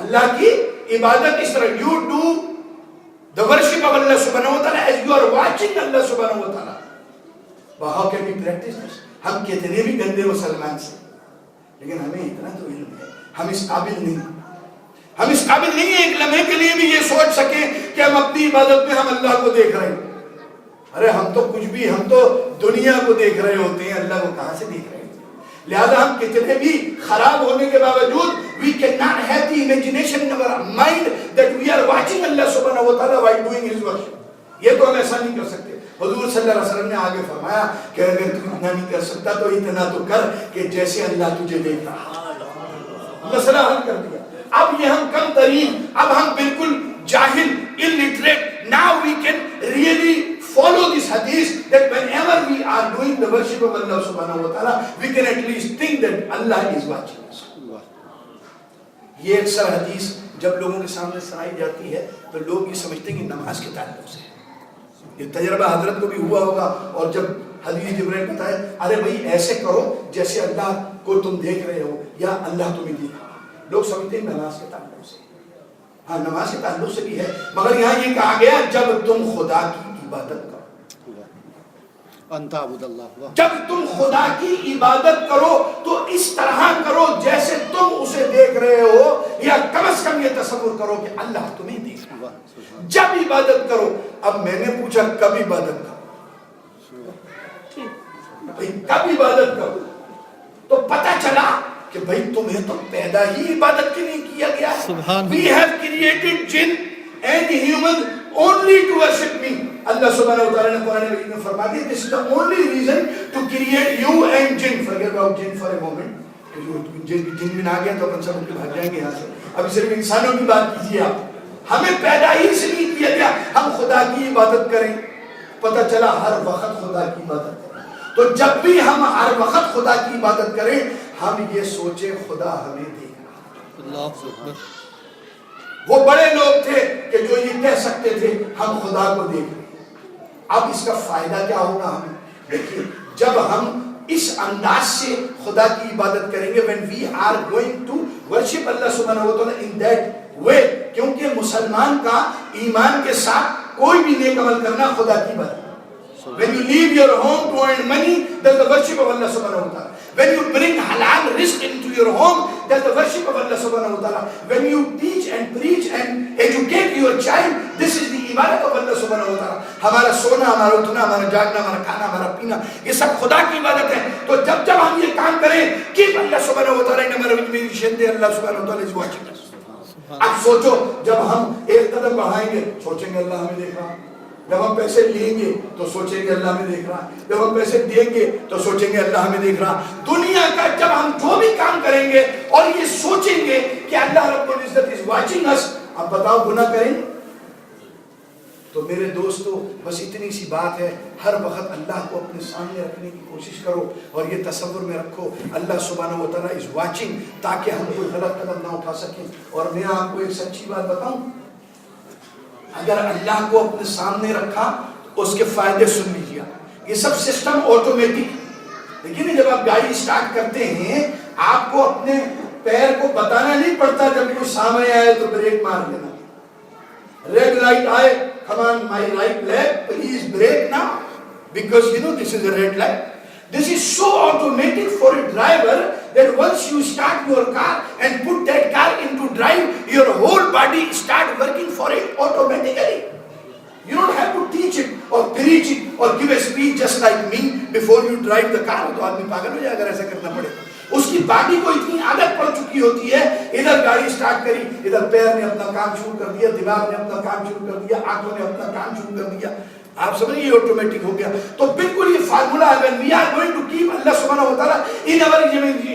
اللہ کی عبادت اس طرح, you do the worship of Allah subhanahu wa ta'ala as you are watching Allah subhanahu wa ta'ala. But how can we practice this? ہم کتنے بھی گندے مسلمان سے, لیکن ہمیں اتنا تو علم ہے, ہم اس قابل نہیں, ہم اس قابل نہیں ہیں ایک لمحے کے لیے بھی یہ سوچ سکیں کہ ہم اپنی عبادت میں ہم اللہ کو دیکھ رہے ہیں. ارے ہم تو کچھ بھی, ہم تو دنیا کو دیکھ رہے ہوتے ہیں, اللہ کو کہاں سے دیکھ رہے ہیں. لہذا ہم کتنے بھی خراب ہونے کے باوجود we cannot have the imagination in our mind that we are watching Allah subhanahu wa ta'ala while doing his worship. یہ تو ہم ایسا نہیں کر سکتے. حضور صلی اللہ علیہ وسلم نے آگے فرمایا کہ اگر تو اتنا نہیں کر سکتا تو اتنا تو کر کہ جیسے اللہ تجھے دیکھ رہا. مسئلہ حل کر دیا. اب یہ ہم کم ترین, اب ہم بالکل جاہل, illiterate. Now we can really follow this hadith that whenever we are doing the worship of Allah subhanahu wa ta'ala, we can at least think that Allah is watching us. یہ اکثر حدیث جب لوگوں کے سامنے سنائی جاتی ہے تو لوگ یہ سمجھتے ہیں کہ نماز کے تعلق سے ہے۔ یہ تجربہ حضرت کو بھی ہوا ہوگا، اور جب حدیث جبرائیل بتائے ارے بھائی ایسے کرو جیسے اللہ کو تم دیکھ رہے ہو یا اللہ تمہیں دیکھ رہا ہے، لوگ سمجھتے ہیں نماز کے تعلق سے۔ ہاں نماز کے تعلق سے بھی ہے، مگر یہاں یہ کہا گیا جب تم خدا کی عبادت کرو، انت عبد اللہ، جب تم خدا کی عبادت کرو تو اس طرح کرو جیسے تم اسے دیکھ رہے ہو، یا کم از کم یہ تصور کرو کہ اللہ تمہیں دیکھ رہا ہے جب عبادت کرو۔ اب میں نے پوچھا کب عبادت کرو، بھائی کب عبادت کرو؟ تو پتہ چلا کہ بھائی تمہیں تو پیدا ہی عبادت کے لیے کیا گیا ہے۔ We have created jinn and human only to worship me۔ اللہ سبحانہ و تعالیٰ نے قرآن مجید میں فرما دیا this is the only reason to create you and jinn۔ forget about jinn for a moment، جن میں آ گیا تو اپن سب ان کے بھاگ جائیں گے یہاں سے۔ ابھی صرف انسانوں کی بات کیجیے آپ، ہمیں پیدا ہی اس لیے کیا گیا ہم خدا کی عبادت کریں۔ پتہ چلا ہر وقت خدا کی عبادت کریں، تو جب بھی ہم ہر وقت خدا کی عبادت کریں ہم یہ سوچیں خدا ہمیں دیکھ رہا ہے۔ اللہ اکبر۔ وہ بڑے لوگ تھے کہ جو یہ کہہ سکتے تھے ہم خدا کو دیکھ رہے ہیں۔ اب اس کا فائدہ کیا ہوگا ہمیں؟ دیکھیے جب ہم اس انداز سے خدا کی عبادت کریں گے when we are going to worship اللہ سبحانہ و تعالیٰ in that way، کیونکہ مسلمان کا ایمان کے ساتھ کوئی بھی نیک عمل کرنا خدا کی عبادت۔ When you leave your home to earn money, that's the worship of Allah subhanahu wa ta'ala. When you bring halal rizq into your home, that's the worship of Allah subhanahu wa ta'ala. When you teach and preach and educate your child, this is the ibadat of Allah subhanahu wa ta'ala. ہمارا سونا، ہمارا اٹھنا، ہمارا جاگنا، ہمارا کھانا، ہمارا پینا، یہ سب خدا کی عبادت ہے۔ تو جب جب ہم یہ کام کریں کہ اللہ سبحانہ و تعالیٰ نے ہمارا اللہ سبحانہ و تعالیٰ is watching us۔ اب سوچو جب ہم ایک قدم بڑھائیں گے سوچیں گے اللہ ہمیں دیکھ رہا ہے، جب ہم پیسے لیں گے تو سوچیں گے اللہ ہمیں دیکھ رہا ہے، جب ہم پیسے دیں گے تو سوچیں گے اللہ ہمیں دیکھ رہا ہے۔ دنیا کا جب ہم جو بھی کام کریں گے اور یہ سوچیں گے کہ اللہ رب العزت is watching us، اب بتاؤ گناہ کریں گے؟ تو میرے دوستو بس اتنی سی بات ہے، ہر وقت اللہ کو اپنے سامنے رکھنے کی کوشش کرو اور یہ تصور میں رکھو اللہ سبحانہ و تعالیٰ is watching، تاکہ ہم کوئی غلط قدم نہ اٹھا سکیں۔ اور میں آپ کو ایک سچی بات بتاؤں، اگر اللہ کو اپنے سامنے رکھا اس کے فائدے سن لیجیے۔ یہ سب سسٹم آٹومیٹک، لیکن جب آپ گاڑی سٹارٹ کرتے ہیں آپ کو اپنے پیر کو بتانا نہیں پڑتا، جب کوئی سامنے آئے تو بریک مار دینا۔ ریڈ لائٹ آئے، come on my right leg, please brake now, because you know this is a red light. This is so automatic for a driver that once you start your car and put that car into drive, your whole body start working for it automatically. You don't have to teach it or preach it or give a speech just like me before you drive the car. تو آدمی پاگل ہو جائے اگر ایسا کرنا پڑے۔ اس کی body کو اتنی عادت پڑ چکی ہوتی ہے، ادھر گاڑی سٹارٹ کری، ادھر پیر نے اپنا کام شروع کر دیا، دماغ نے اپنا کام شروع کر دیا، آنکھوں نے اپنا کام شروع کر دیا، آپ سمجھیں یہ آٹومیٹک ہو گیا۔ تو بالکل یہ فارمولا ہے when we are going to keep Allah subhanahu wa ta'ala in our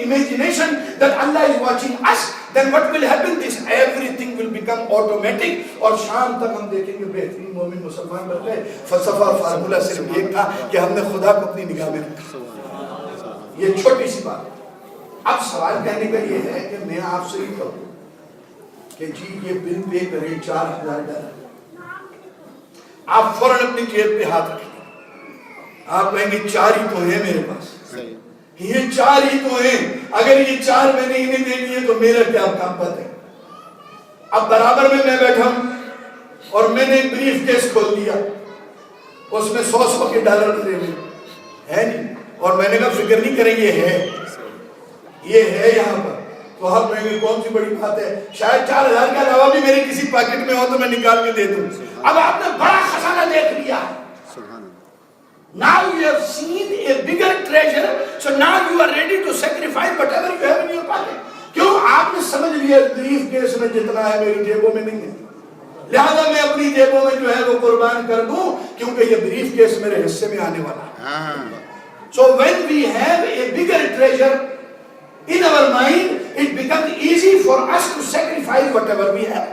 imagination that Allah is watching us, then what will happen? This everything will become automatic، اور شام تک ہم دیکھیں گے بہترین مومن مسلمان بن گئے۔ فلسفہ فارمولا صرف ایک تھا کہ ہم نے خدا کو اپنی نگاہ میں رکھا۔ یہ چھوٹی سی بات۔ اب سوال کہنے کا یہ ہے کہ میں آپ سے یہ کہوں کہ جی یہ بل پے کریں $4000، آپ فوراً اپنی جیب پہ ہاتھ رکھیں، آپ کہیں گے 4 ہی تو ہیں میرے پاس، یہ 4 ہی تو ہیں، اگر یہ 4 میں نے انہیں دے دیے تو میرا کیا کام پتہ ہے۔ اب برابر میں بیٹھا ہوں اور میں نے بریف کیس کھول دیا، اس میں $100 کے ڈالر لے لے ہے نہیں، اور میں نے کہا فکر نہیں کریں یہ ہے یہاں پر، تو آپ کہیں گے کون سی بڑی بات ہے، شاید 4000 کے علاوہ بھی میرے کسی پاکٹ میں ہو تو میں نکال کے دے دوں۔ اب آپ نے بڑا خزانہ دیکھ لیا، now you have seen a bigger treasure, so now you are ready to sacrifice whatever you have in your pocket۔ کیوں؟ آپ نے سمجھ لیا بریف کیس میں جتنا ہے میری جیبوں میں نہیں ہے، لہذا میں اپنی جیبوں میں جو ہے وہ قربان کر دوں، کیونکہ یہ بریف کیس میرے حصے میں آنے والا ہے۔ So when we have a bigger treasure in our mind, it becomes easy for us to sacrifice whatever we have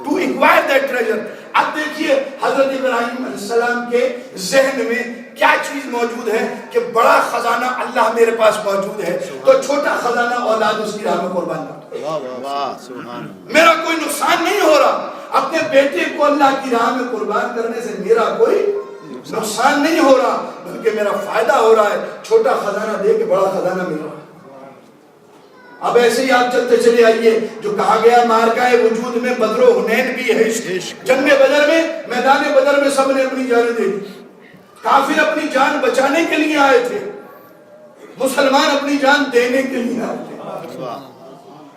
to acquire that treasure۔ اب دیکھیے حضرت ابراہیم علیہ السلام کے ذہن میں کیا چیز موجود ہے کہ بڑا خزانہ اللہ میرے پاس موجود ہے تو چھوٹا خزانہ اولاد اس کی راہ میں قربان کر دو. واہ سبحان اللہ. میرا کوئی نقصان نہیں ہو رہا. اپنے بیٹے کو اللہ کی راہ میں قربان کرنے سے میرا کوئی نقصان نہیں ہو رہا بلکہ میرا فائدہ ہو رہا ہے. چھوٹا خزانہ دے کے بڑا خزانہ مل رہا ہے. اب ایسے ہی آپ چلتے چلے آئیے جو کہا گیا مارکہ وجود میں بدر و حنین بھی ہے عشق. جنگ بدر میں میدان بدر میں سب نے اپنی جانیں دے دی. کافر اپنی جان بچانے کے لیے آئے تھے, مسلمان اپنی جان دینے کے لیے آئے تھے.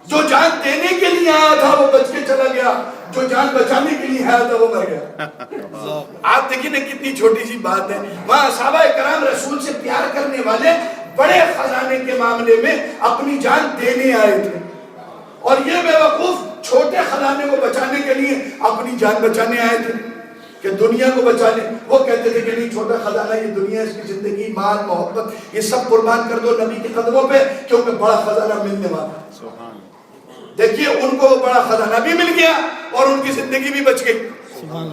جو جان دینے کے لیے آیا تھا وہ بچ کے چلا گیا, جو جان بچانے کے لیے آیا تھا وہ مر گیا. آپ دیکھیں نا کتنی چھوٹی سی بات ہے. وہاں صحابہ کرام رسول سے پیار کرنے والے بڑے خزانے کے معاملے میں اپنی جان دینے آئے تھے, اور یہ بے وقوف چھوٹے خزانے کو بچانے کے لیے اپنی جان بچانے آئے تھے کہ دنیا کو بچا لیں. وہ کہتے تھے کہ نہیں, چھوٹا خزانہ یہ دنیا, اس کی زندگی, مال, محبت یہ سب قربان کر دو نبی کے قدموں پہ کیونکہ بڑا خزانہ ملنے والا ہے. دیکھیے ان کو بڑا خزانہ بھی مل گیا اور ان کی زندگی بھی بچ گئی.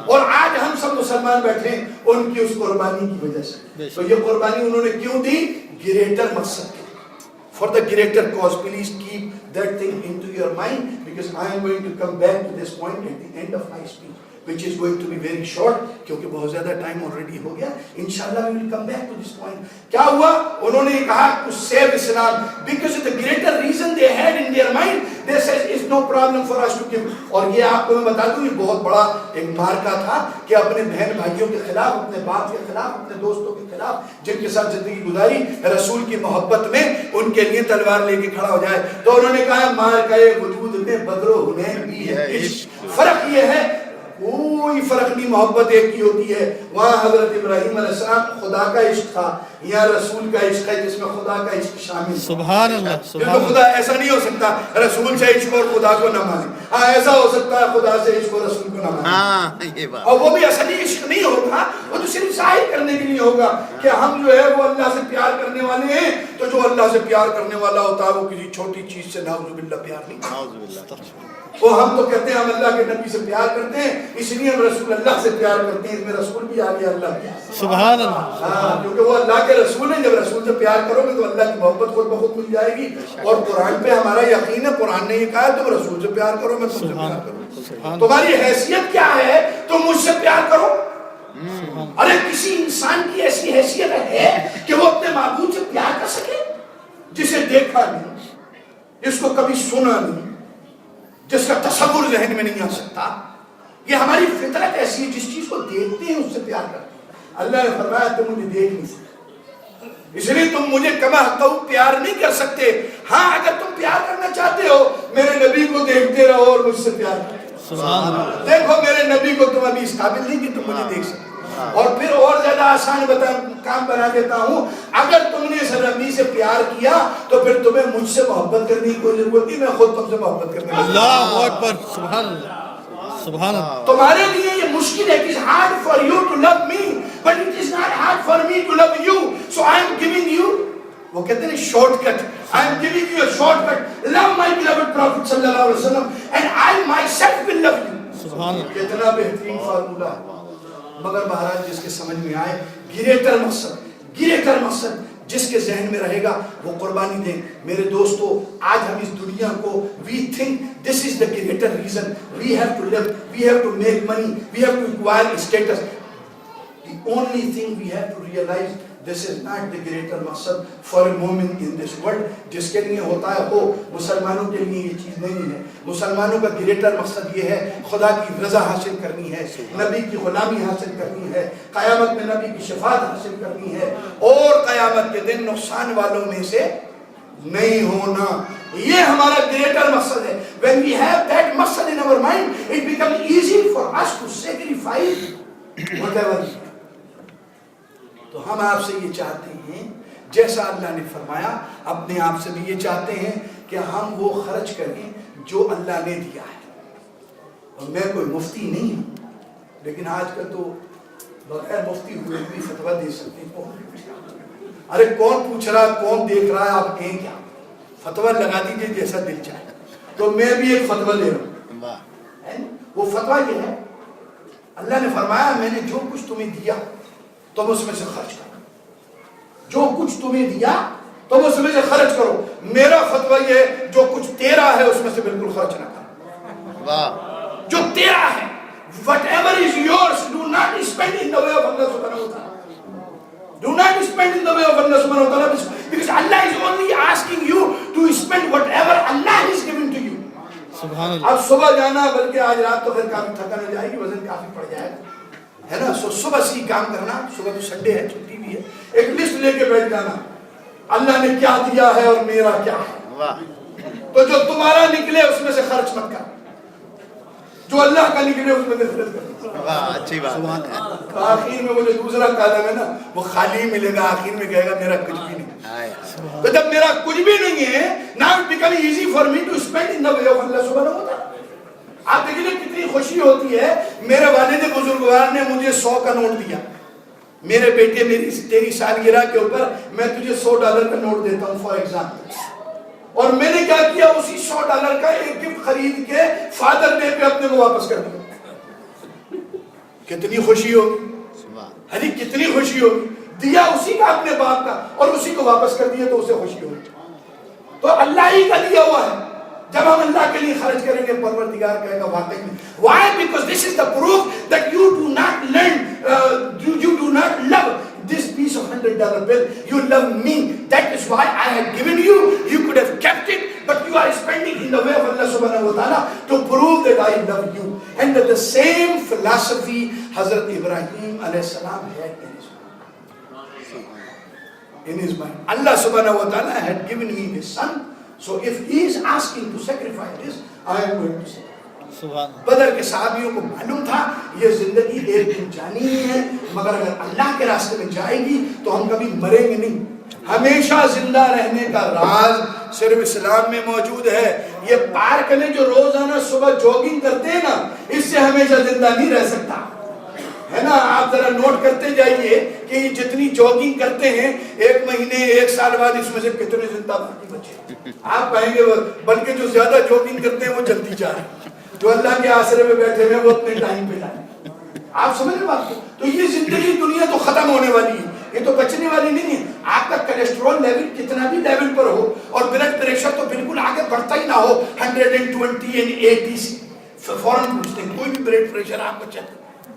اور آج ہم سب مسلمان بیٹھے ہیں ان کی اس قربانی کی وجہ سے. تو یہ قربانی انہوں نے کیوں دی؟ گریٹر مقصد کے, for the greater cause. Please keep that thing into your mind because I am going to come back to this point at the end of my speech, which is going to be very short کیونکہ بہت زیادہ time already ہو گیا. انشاءاللہ we will come back to this point. کیا ہوا؟ انہوں نے کہا to save Islam because of the greater reason they had in their mind. They said it's no problem for us to give. اور یہ آپ کو میں بتا دوں یہ بہت بڑا ایک مارکا تھا کہ اپنے بہن بھائیوں کے خلاف, اپنے باپ کے خلاف, اپنے دوستوں کے خلاف جن کے ساتھ زندگی گزاری رسول کی محبت میں ان کے لیے تلوار لے کے کھڑا ہو جائے. تو انہوں نے کہا مارکہ وجود میں بدر و حنین بھی ہے عشق. فرق یہ ہے کوئی فرق نہیں, محبت ایک ہی ہوتی ہے. وہاں حضرت ابراہیم علیہ السلام خدا کا عشق تھا, یہاں رسول کا عشق ہے جس میں خدا کا عشق شامل ہے. سبحان اللہ. کیونکہ خدا ایسا نہیں ہو سکتا رسول سے عشق اور خدا کو نہ مانے. ہاں ایسا ہو سکتا ہے خدا سے عشق اور رسول کو نہ مانے, اور وہ بھی اصلی عشق نہیں ہوگا, وہ تو صرف ظاہر کرنے کے لیے ہوگا کہ ہم جو ہے وہ اللہ سے پیار کرنے والے ہیں. تو جو اللہ سے پیار کرنے والا ہوتا ہے وہ کسی چھوٹی چیز سے نعوذ باللہ پیار نہیں. وہ ہم تو کہتے ہیں ہم اللہ کے نبی سے پیار کرتے ہیں اس لیے ہم رسول اللہ سے پیار کرتے ہیں. اس میں رسول بھی آ گیا, اللہ بھی. سبحان اللہ. ہاں کیونکہ وہ اللہ کے رسول ہیں. جب رسول سے پیار کرو گے تو اللہ کی محبت خود بخود مل جائے گی. اور قرآن پہ ہمارا یقین ہے, قرآن نے یہ کہا تم رسول سے پیار کرو, میں تم سے پیار کروں. تمہاری حیثیت کیا ہے تم مجھ سے پیار کرو. ارے کسی انسان کی ایسی حیثیت ہے کہ وہ اپنے معبود سے پیار کر سکے جسے دیکھا نہیں, جس کو کبھی سنا نہیں, جس کا تصور ذہن میں نہیں آ سکتا. یہ ہماری فطرت ایسی ہے, جس چیز کو دیکھتے ہیں اس سے پیار کرتے ہیں. اللہ نے فرمایا تم مجھے دیکھ نہیں سکتے اس لیے تم مجھے کما حقہ پیار نہیں کر سکتے. ہاں اگر تم پیار کرنا چاہتے ہو میرے نبی کو دیکھتے رہو اور مجھ سے پیار کرو. دیکھو میرے نبی کو تم ابھی اس قابل نہیں کہ تم مجھے دیکھ سکتے. اور پھر اور زیادہ آسان کام بنا دیتا ہوں, اگر تم نے اس نبی سے پیار کیا تو پھر تمہیں مجھ سے محبت کرنے کی کوئی ضرورت نہیں, میں خود تم سے محبت کرنے کی. اللہ اکبر. سبحان اللہ. سبحان اللہ. تمہارے لیے یہ مشکل ہے. It is hard for you to love me, but it is not hard for me to love you. So I am giving you, وہ کہتے ہیں shortcut, I am giving you a short cut. Love my beloved Prophet sallallahu alaihi wasallam and I myself will love you. سبحان اللہ. کتنا بہترین formula. مگر بہرحال جس کے سمجھ میں آئے گریٹر مقصد جس کے ذہن میں رہے گا وہ قربانی دیں. میرے دوستو آج ہم اس دنیا کو we think this is the greater reason we have to live, we have to make money, we have to acquire status. The only thing we have to realize this is not the greater maqsad for a moment in this world. جس کے لیے ہوتا ہے وہ مسلمانوں کے لیے یہ چیز نہیں ہے. مسلمانوں کا گریٹر مقصد یہ ہے خدا کی رضا حاصل کرنی ہے, نبی کی غلامی حاصل کرنی ہے, قیامت میں نبی کی شفاعت حاصل کرنی ہے, اور قیامت کے دن نقصان والوں میں سے نہیں ہونا. یہ ہمارا گریٹر مقصد ہے. When we have that maqsad in our mind, it becomes easy for us to sacrifice whatever. تو ہم آپ سے یہ چاہتے ہیں جیسا اللہ نے فرمایا, اپنے آپ سے بھی یہ چاہتے ہیں کہ ہم وہ خرچ کریں جو اللہ نے دیا ہے. اور میں کوئی مفتی نہیں ہوں, لیکن آج کل تو بغیر مفتی ہوئے بھی فتویٰ دے سکتے ہیں. ارے کون پوچھ رہا, کون دیکھ رہا ہے, آپ کہیں کیا, فتویٰ لگا دیجئے جیسا دل چاہے. تو میں بھی ایک فتویٰ لے رہا ہوں. وہ فتویٰ یہ ہے, اللہ نے فرمایا میں نے جو کچھ تمہیں دیا تم اس میں سے خرچ کرو. جو کچھ تمہیں دیا تم اس میں سے خرچ کرو. میرا فتویٰ یہ ہے جو کچھ تیرا ہے اس میں سے بالکل خرچ نہ کرو. واہ. جو تیرا ہے, whatever is yours, do not spend in the way of Allah subhanahu wa ta'ala. Do not spend in the way of Allah subhanahu wa ta'ala, because Allah is only asking you to spend whatever Allah is giving to you. سبحان اللہ. اب صبح جانا, بلکہ آج رات تو پھر کافی تھکن ہو جائے گی, وزن کافی پڑ جائے گا, ہے نا. سو صبح سے ہی کام کرنا, صبح تو سنڈے ہے, چھٹی بھی ہے, ایک لسٹ لے کے بیٹھ جانا, اللہ نے کیا دیا ہے اور میرا کیا ہے. واہ. تو جو تمہارا نکلے اس میں سے خرچ مت کر, جو اللہ کا نکلے اس میں سے خرچ کر. واہ, اچھی بات ہے. آخر میں وہ جو دوسرا کالم ہے نا, وہ خالی ملے گا, آخر میں کہے گا میرا کچھ بھی نہیں. تو جب میرا کچھ بھی نہیں ہے, now it becomes easy for me to spend in the way of Allah subhanahu wa ta'ala. آپ دیکھیں کتنی خوشی ہوتی ہے. میرے والد بزرگوار نے مجھے 100 کا نوٹ دیا, میرے بیٹے تیری سالگرہ کے اوپر میں تجھے $100 کا نوٹ دیتا ہوں فار ایگزامپل, اور میں نے کیا کیا, اسی $100 کا ایک گفٹ خرید کے فادر ڈے پہ اپنے کو واپس کر دیا. کتنی خوشی ہوگی, ارے کتنی خوشی ہوگی. دیا اسی کا اپنے باپ کا اور اسی کو واپس کر دیا تو اسے خوشی ہوگی. تو اللہ ہی کا دیا ہوا ہے. جب ہم اللہ کے لیے خرچ کریں گے, پروردگار کہے گا واقعی میں. Why? Because this is the proof that you do not learn, you do not love this piece of $100 bill. You love me. That is why I have given you. You could have kept it, but you are spending in the way of Allah subhanahu wa ta'ala to prove that I love you. And that the same philosophy Hazrat Ibrahim alayhi salam had in his mind. Allah subhanahu wa ta'ala had given me his son. So if he is asking to sacrifice this, I am going to sacrifice. سبحان. بدر کے صحابیوں کو معلوم تھا یہ زندگی ایک دن جانی ہی ہے, مگر اگر اللہ کے راستے میں جائے گی تو ہم کبھی مریں گے نہیں. ہمیشہ زندہ رہنے کا راز صرف اسلام میں موجود ہے. یہ پارک میں جو روزانہ صبح جوگنگ کرتے ہیں نا, اس سے ہمیشہ زندہ نہیں رہ سکتا, ہے نا. آپ ذرا نوٹ کرتے جائیے کہ یہ جتنی جوگنگ کرتے ہیں, 1 مہینے 1 سال بعد اس میں سے کتنے زندہ باقی بچے. آپ کہیں گے بلکہ جو زیادہ جوگنگ کرتے ہیں وہ جلدی جا رہے ہیں, جو اللہ کے آسرے میں بیٹھے ہوئے وہ اپنے ٹائم پہ جائیں. آپ سمجھ رہے بات کو. تو یہ زندگی دنیا تو ختم ہونے والی ہے, یہ تو بچنے والی نہیں ہے. آپ کا کولیسٹرول لیول کتنا بھی لیول پر ہو اور بلڈ پریشر تو بالکل آگے بڑھتا ہی نہ ہو 120 and 80 سے, فوراً پوچھتے ہیں کوئی بھی بلڈ پریشر آپ کو چیک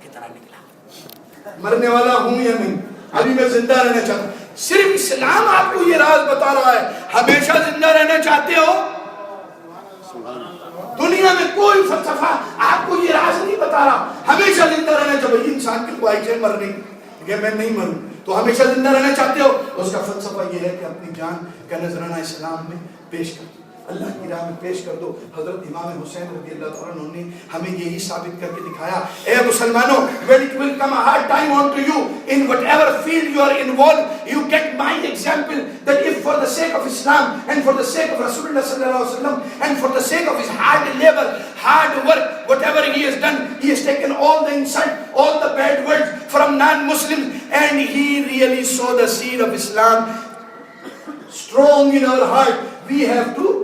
کتنا نکلا, مرنے والا ہوں یا نہیں, ابھی میں زندہ رہنا چاہتا ہوں. صرف اسلام آپ کو یہ راز بتا رہا ہے. ہمیشہ زندہ رہنا چاہتے ہو, دنیا میں کوئی فلسفہ آپ کو یہ راز نہیں بتا رہا. ہمیشہ زندہ رہنا چاہیے. انسان کی خواہش ہے مرنے کی, کہ میں نہیں مروں, تو ہمیشہ زندہ رہنا چاہتے ہو. اس کا فلسفہ یہ ہے کہ اپنی جان کا نذرانہ اسلام میں پیش کر دو, اللہ کی راہ میں پیش کر دو. حضرت امام حسین رضی اللہ عنہ نے ہمیں یہی ثابت کر کے دکھایا. اے مسلمانوں, when it will come a hard time onto you in whatever field you are involved, you get my example that if for the sake of Islam and for the sake of Rasulullah sallallahu alaihi wasallam and for the sake of his hard labor, hard work, whatever he has done, he has taken all the insult, all the bad words from non-Muslims, and he really saw the seed of Islam strong in our heart. We have to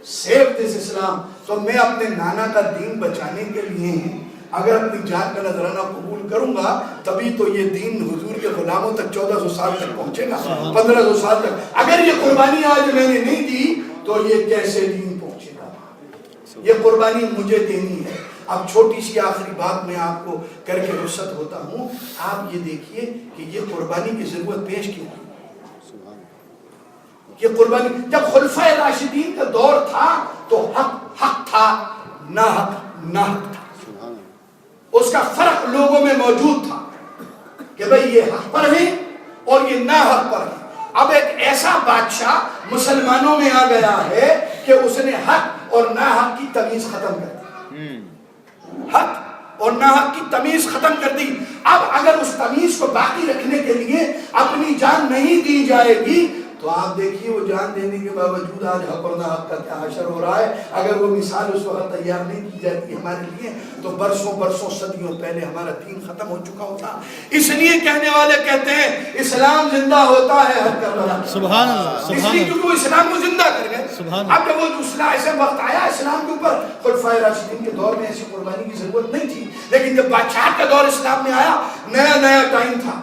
save this Islam. تو میں اپنے نانا کا دین بچانے کے لیے اگر اپنی جان کا نذرانہ قبول کروں گا تبھی تو یہ دین حضور کے غلاموں تک 1400 سال تک پہنچے گا, 1500 سال تک. اگر یہ قربانی آج میں نے نہیں دی تو یہ کیسے دین پہنچے گا. یہ قربانی مجھے دینی ہے. اب چھوٹی سی آخری بات میں آپ کو کر کے رخصت ہوتا ہوں. آپ یہ دیکھیے کہ یہ قربانی کی ضرورت پیش کیوں ہوئی. یہ قربانی جب خلفائے راشدین کا دور تھا تو حق حق تھا, نہ حق نہ حق تھا. اس کا فرق لوگوں میں موجود تھا کہ بھئی یہ حق پر ہے اور یہ نہ حق پر ہے. اب ایک ایسا بادشاہ مسلمانوں میں آ گیا ہے کہ اس نے حق اور نہ حق کی تمیز ختم کر دی. حق اور نہ حق کی تمیز ختم کر دی. اب اگر اس تمیز کو باقی رکھنے کے لیے اپنی جان نہیں دی جائے گی تو آپ دیکھیے وہ جان دینے کے باوجود آج حق اور نہ حق کا کیا حشر ہو رہا ہے. اگر وہ مثال اس وقت تیار نہیں کی جاتی ہمارے لیے تو برسوں صدیوں پہلے ہمارا دین ختم ہو چکا ہوتا. اس لیے کہنے والے کہتے ہیں اسلام زندہ ہوتا ہے حق کا بلا. سبحان اللہ. اس لیے کیونکہ وہ اسلام کو زندہ کر گئے. اب جب وہ دوسرا ایسا وقت آیا اسلام کے اوپر, خلفائے راشدین کے دور میں ایسی قربانی کی ضرورت نہیں تھی, لیکن جب بادشاہ کا دور اسلام میں آیا نیا ٹائم تھا,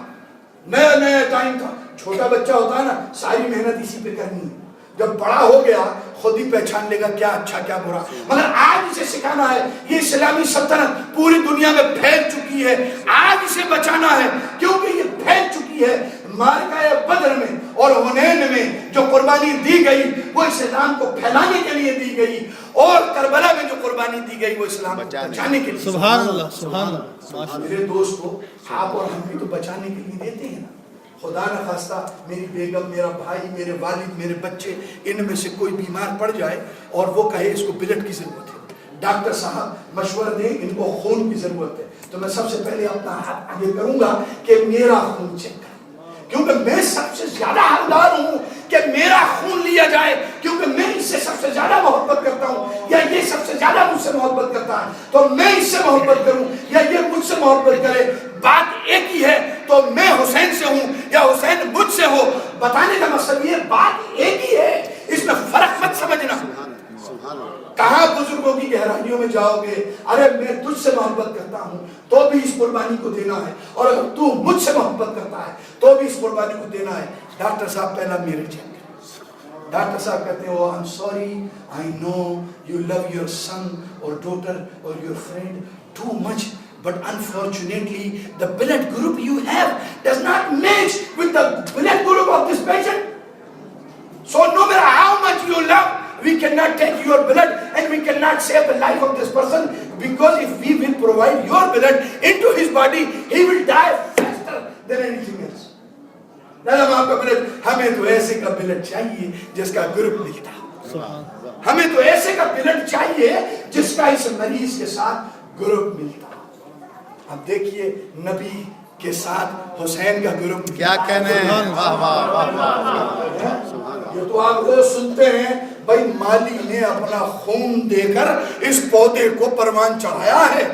نیا ٹائم تھا. چھوٹا بچہ ہوتا ہے نا ساری محنت اسی پہ کرنی ہے، جب بڑا ہو گیا خود ہی پہچان لے گا کیا اچھا کیا برا. مگر آج اسے سکھانا ہے، یہ اسلامی سلطنت پوری دنیا میں پھیل چکی ہے، آج اسے بچانا ہے کیونکہ یہ پھیل چکی ہے. معرکہ بدر میں اور حنین میں جو قربانی دی گئی وہ اسلام کو پھیلانے کے لیے دی گئی، اور کربلا میں جو قربانی دی گئی وہ اسلام کو بچانے کے لیے. سبحان اللہ سبحان اللہ. میرے دوستو آپ اور ہم بھی تو بچانے کے لیے دیتے ہیں نا. خدا نہ خواستہ میری بیگم، میرا بھائی، میرے والد، میرے بچے، ان میں سے کوئی بیمار پڑ جائے اور وہ کہے اس کو بلڈ کی ضرورت ہے، ڈاکٹر صاحب مشورہ دیں ان کو خون کی ضرورت ہے، تو میں سب سے پہلے اپنا ہاتھ آگے کروں گا کہ میرا خون چیک کریں، کیونکہ میں سب سے زیادہ حقدار ہوں کہ میرا خون لیا جائے، کیونکہ میں اس سے سب سے زیادہ محبت کرتا ہوں، یا یہ سب سے زیادہ مجھ سے محبت کرتا ہے تو میں اس سے محبت کروں یا یہ مجھ سے محبت کرے. بات ایک ہی ہے، تو میں حسین سے ہوں یا حسین مجھ سے ہو، بتانے کا مقصد یہ بات ایک ہی ہے، اس میں فرق مت سمجھنا. کہاں بزرگوں کی گہرائیوں میں جاؤ گے، ارے میں تجھ سے محبت کرتا ہوں تو بھی اس قربانی کو دینا ہے، اور اگر تو مجھ سے محبت کرتا ہے تو بھی اس قربانی کو دینا ہے. ڈاکٹر صاحب پہلا میرے چیک. ڈاکٹر صاحب کہتے ہیں I'm sorry, I know you love your son or daughter or your friend too much, but unfortunately the blood group you have does not match with the blood group of this patient. So no matter how much you love, we cannot take your blood and we cannot save the life of this person, because if we will provide your blood into his body, he will die faster than anything else. آپ کا blood, ہمیں تو ایسے کا blood چاہیے جس کا group ملتا، ہمیں تو ایسے کا بلڈ چاہیے جس کا اس مریض کے ساتھ گروپ ملتا. اب دیکھیے نبی کے ساتھ حسین کا گروپ کیا کہنے ہیں. واہ واہ واہ یہ تو آپ روز سنتے ہیں بھائی مالی نے اپنا خون دے کر اس پودے کو پروان چڑھایا ہے،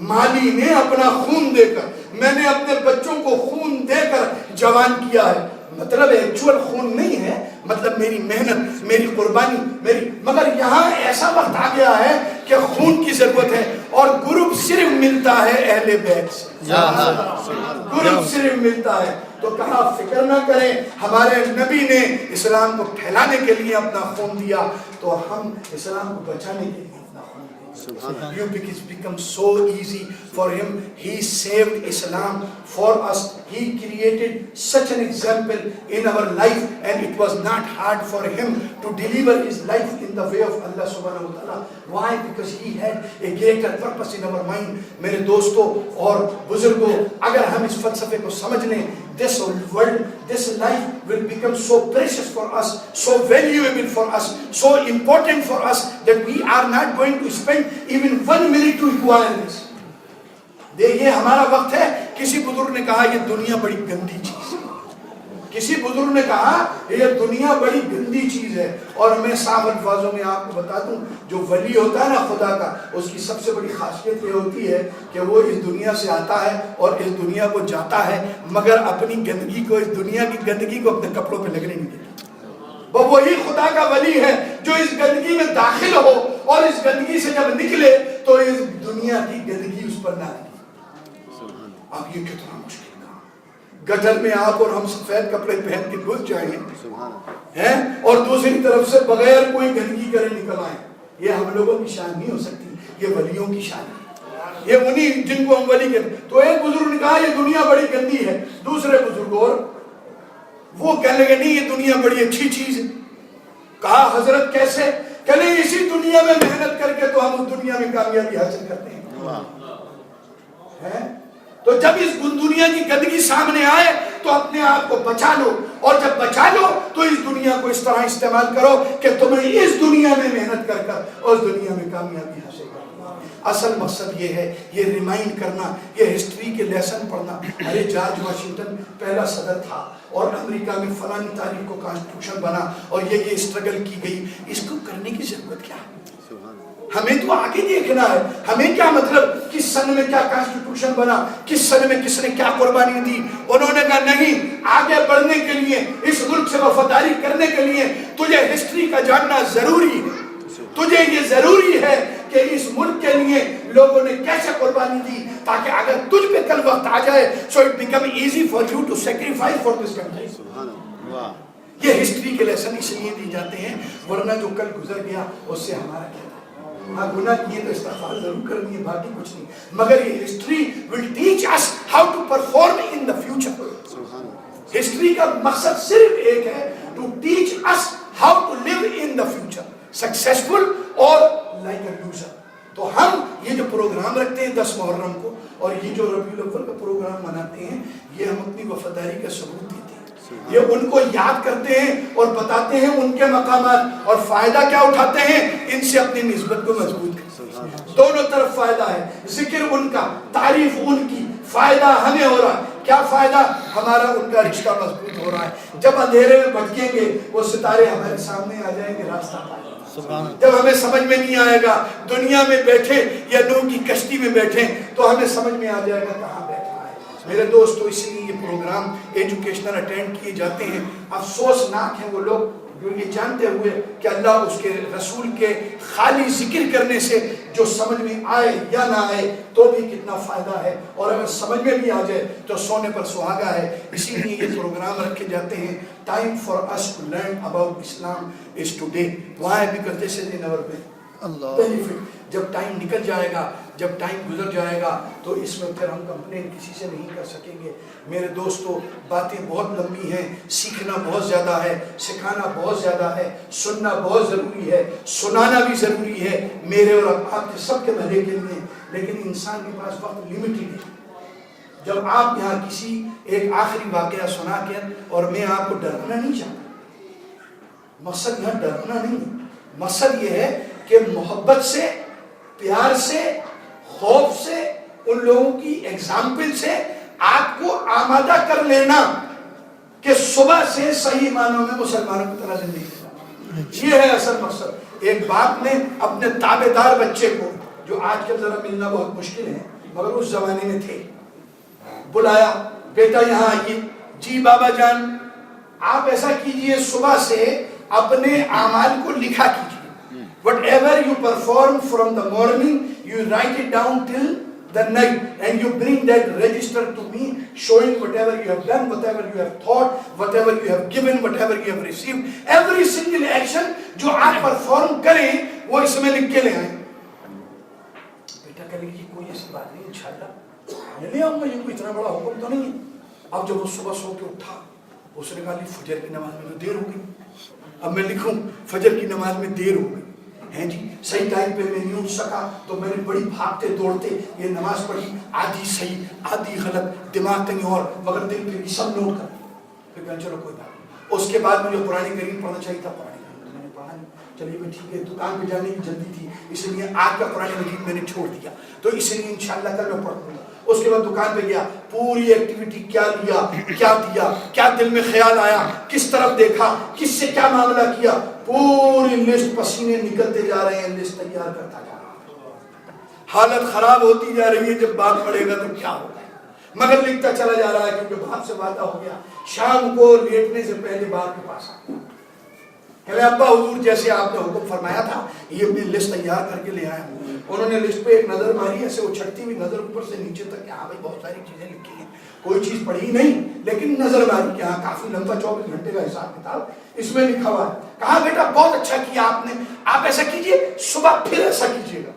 مالی نے اپنا خون دے کر، میں نے اپنے بچوں کو خون دے کر جوان کیا ہے. مطلب ایکچوئل خون نہیں ہے، مطلب میری محنت، میری قربانی، میری. مگر یہاں ایسا وقت آ گیا ہے کہ خون کی ضرورت ہے، اور گروپ صرف ملتا ہے اہل بیت سے، گروپ صرف ملتا ہے. تو کہا فکر نہ کریں، ہمارے نبی نے اسلام کو پھیلانے کے لیے اپنا خون دیا، تو ہم اسلام کو بچانے کے لیے اپنا خون دیا. You become so easy for him. He saved Islam for us. He created such an example in our life, and it was not hard for him to deliver his life in the way of Allah subhanahu wa ta'ala. Why? Because he had a greater purpose in our mind. میرے دوستوں اور بزرگوں، اگر ہم اس فلسفے کو سمجھ لیں، this world, this life will become so precious for us, so valuable for us, so important for us that we are not going to spend even 1 minute to acquire this. دیکھیے ہمارا وقت ہے. کسی بزرگ نے کہا یہ دنیا بڑی گندی چیز ہے، کسی بزرگ نے کہا یہ دنیا بڑی گندی چیز ہے. اور میں صاف الفاظوں میں آپ کو بتا دوں، جو ولی ہوتا ہے نا خدا کا، اس کی سب سے بڑی خاصیت یہ ہوتی ہے کہ وہ اس دنیا سے آتا ہے اور اس دنیا کو جاتا ہے، مگر اپنی گندگی کو، اس دنیا کی گندگی کو اپنے کپڑوں پہ لگنے نہیں دیتا. وہ وہی خدا کا ولی ہے جو اس گندگی میں داخل ہو اور اس گندگی سے جب نکلے تو اس دنیا کی گندگی اس پر نہ لگے. اب یہ کتنا مشکل کام، گٹر میں آپ اور ہم سفید کپڑے پہن کے گھس جائیں اور دوسری طرف سے بغیر کوئی گندگی کرے نکل آئیں. یہ ہم لوگوں کی شان نہیں ہو سکتی، یہ ولیوں کی شان ہے، یہ انہی جن کو ہم ولی کہتے ہیں. تو ایک بزرگ نے کہا یہ دنیا بڑی گندی ہے، دوسرے بزرگ اور وہ کہنے لگے نہیں یہ دنیا بڑی اچھی چیز ہے. کہا حضرت کیسے؟ کہ اسی دنیا میں محنت کر کے تو ہم اس دنیا میں کامیابی حاصل کرتے ہیں. تو جب اس دنیا کی گندگی سامنے آئے تو اپنے آپ کو بچا لو، اور جب بچا لو تو اس دنیا کو اس طرح استعمال کرو کہ تمہیں اس دنیا میں محنت کر کر اس دنیا میں کامیابی حاصل کرو. اصل مقصد یہ ہے، یہ ریمائنڈ کرنا، یہ ہسٹری کے لیسن پڑھنا. ارے جارج واشنگٹن پہلا صدر تھا اور امریکہ میں فلانی تاریخ کو کانسٹیٹیوشن بنا اور یہ اسٹرگل کی گئی. اس کو کرنے کی ضرورت کیا ہے؟ ہمیں تو آگے دیکھنا ہے. ہمیں کیا مطلب کس سن میں کیا کانسٹیٹیوشن بنا، کس سن میں کس نے کیا قربانی دی. انہوں نے کہا نہیں، آگے بڑھنے کے لیے، اس ملک سے وفاداری کرنے کے لیے تجھے ہسٹری کا جاننا ضروری ہے. تجھے یہ ضروری ہے کہ اس ملک کے لیے لوگوں نے کیسے قربانی دی تاکہ اگر تجھ پہ کل وقت آ جائے so it become easy for you to sacrifice for this country. یہ ہسٹری کے لیسن اس لیے دی جاتے ہیں، ورنہ جو کل گزر گیا اس سے ہمارا کیا تھا؟ ہاں گناہ کیے تو استغفار ضرور کرنی ہے، باقی کچھ نہیں، مگر یہ history will teach us how to perform in the future. History کا مقصد صرف ایک ہے to teach us how to live in the future, successful or like a loser. تو ہم یہ جو پروگرام رکھتے ہیں 10 محرم کو اور یہ جو ربیع الاول کا پروگرام مناتے ہیں، یہ ہم اپنی وفاداری کا ثبوت دیتے ہیں، یہ ان کو یاد کرتے ہیں اور بتاتے ہیں ان کے مقامات، اور فائدہ کیا اٹھاتے ہیں ان سے اپنی نسبت کو مضبوط کرتے ہیں۔ دونوں طرف فائدہ ہے، ذکر ان کا، تعریف ان کی، فائدہ ہمیں ہو رہا ہے۔ کیا فائدہ؟ ہمارا ان کا رشتہ مضبوط ہو رہا ہے۔ جب اندھیرے میں بھٹکیں گے وہ ستارے ہمارے سامنے آ جائیں گے، راستہ پائیں گے۔ جب ہمیں سمجھ میں نہیں آئے گا دنیا میں بیٹھے یا نوح کی کشتی میں بیٹھے تو ہمیں سمجھ میں آ جائے گا کہاں بیٹھا ہے۔ میرے دوستو، اس لیے یہ پروگرام ایجوکیشنل اٹینڈ کیے جاتے ہیں۔ افسوسناک ہیں وہ لوگ جو یہ جانتے ہوئے کہ اللہ اس کے رسول کے خالی ذکر کرنے سے جو سمجھ میں آئے یا نہ آئے تو بھی کتنا فائدہ ہے، اور اگر سمجھ میں بھی آ جائے تو سونے پر سہاگا ہے۔ اسی لیے یہ پروگرام رکھے جاتے ہیں۔ Time for us to learn about Islam is today. Why? Because this is in our benefit. جب ٹائم نکل جائے گا، جب ٹائم گزر جائے گا تو اس میں پھر ہم کمپلین کسی سے نہیں کر سکیں گے۔ میرے دوستو، باتیں بہت لمبی ہیں، سیکھنا بہت زیادہ ہے، سکھانا بہت زیادہ ہے، سننا بہت ضروری ہے، سنانا بھی ضروری ہے میرے اور آپ کے سب کے بھلے کے لیے، لیکن انسان کے پاس وقت لمیٹڈ ہے۔ جب آپ یہاں کسی ایک آخری واقعہ سنا کے، اور میں آپ کو ڈرانا نہیں چاہتا، مقصد یہاں ڈرانا نہیں ہے، مقصد یہ ہے کہ محبت سے، پیار سے، خوف سے، ان لوگوں کی ایگزامپل سے آپ کو آمادہ کر لینا کہ صبح سے صحیح معنوں میں مسلمانوں کی طرح زندگی کرنا۔ یہ ہے اصل مقصد۔ ایک باپ نے اپنے تابع دار بچے کو، جو آج کل ذرا ملنا بہت مشکل ہے مگر اس زمانے میں تھے، بلایا، بیٹا یہاں آئیے، جی بابا جان آپ ایسا کیجئے، صبح سے اپنے اعمال کو لکھا کیجئے، whatever you perform from the morning you write it down till the night and you bring that register to me showing whatever you have done, whatever you have thought, whatever you have given, whatever you have received, every single action جو آپ perform کریں وہ اس میں لکھ کے لے آئیں۔ بیٹا کہنے کی کوئی ایسی بات نہیں، انشاءاللہ میں لے آؤں گا، یہ کوئی اتنا بڑا حکم تو نہیں ہے۔ اب جب وہ صبح سو کے اٹھا، اس نے کہا فجر کی نماز میں تو دیر ہو گئی، اب میں لکھوں فجر کی نماز میں دیر ہو گئی ہیں جی، صحیح ٹائم پہ میں نہیں اٹھ سکا تو میں نے بڑی بھاگتے دوڑتے یہ نماز پڑھی، آدھی صحیح آدھی غلط، دماغ کہیں اور مگر دل پہ سب نوٹ کر، پھر کہا چلو کوئی بات نہیں۔ اس کے بعد مجھے قرآن کریم پڑھنا چاہیے تھا، قرآن کریم میں نے پڑھا نہیں، چلیے میں ٹھیک ہے، دکان پہ جانے کی جلدی تھی اس لیے آج کا قرآن مجید میں نے چھوڑ دیا، تو اس لیے انشاءاللہ کل میں پڑھ لوں گا۔ اس کے بعد دکان پہ گیا، پوری ایکٹیویٹی کیا لیا، کیا دیا، کیا دل میں خیال آیا، کس طرف دیکھا، کس سے کیا معاملہ کیا، پوری لسٹ، پسینے نکلتے جا رہے ہیں، لسٹ تیار کرتا جا رہا ہے، حالت خراب ہوتی جا رہی ہے۔ جب باپ پڑے گا تو کیا ہوگا، مگر لکھتا چلا جا رہا ہے کیونکہ باپ سے وعدہ ہو گیا۔ شام کو لیٹنے سے پہلے باپ کے پاس آیا، کہ ابا حضور جیسے آپ نے حکم فرمایا تھا یہ اپنی لسٹ تیار کر کے لے آیا ہوں۔ انہوں نے لسٹ پہ ایک نظر ماری، ایسے اچھٹتی ہوئی نظر اوپر سے نیچے تک کہ ہاں بھائی بہت ساری چیزیں لکھی ہیں، کوئی چیز پڑھی نہیں لیکن نظر ماری کہ ہاں کافی لمبا 24 گھنٹے کا حساب کتاب اس میں لکھا ہوا ہے۔ کہا بیٹا بہت اچھا کیا آپ نے، آپ ایسا کیجئے صبح پھر ایسا کیجئے گا۔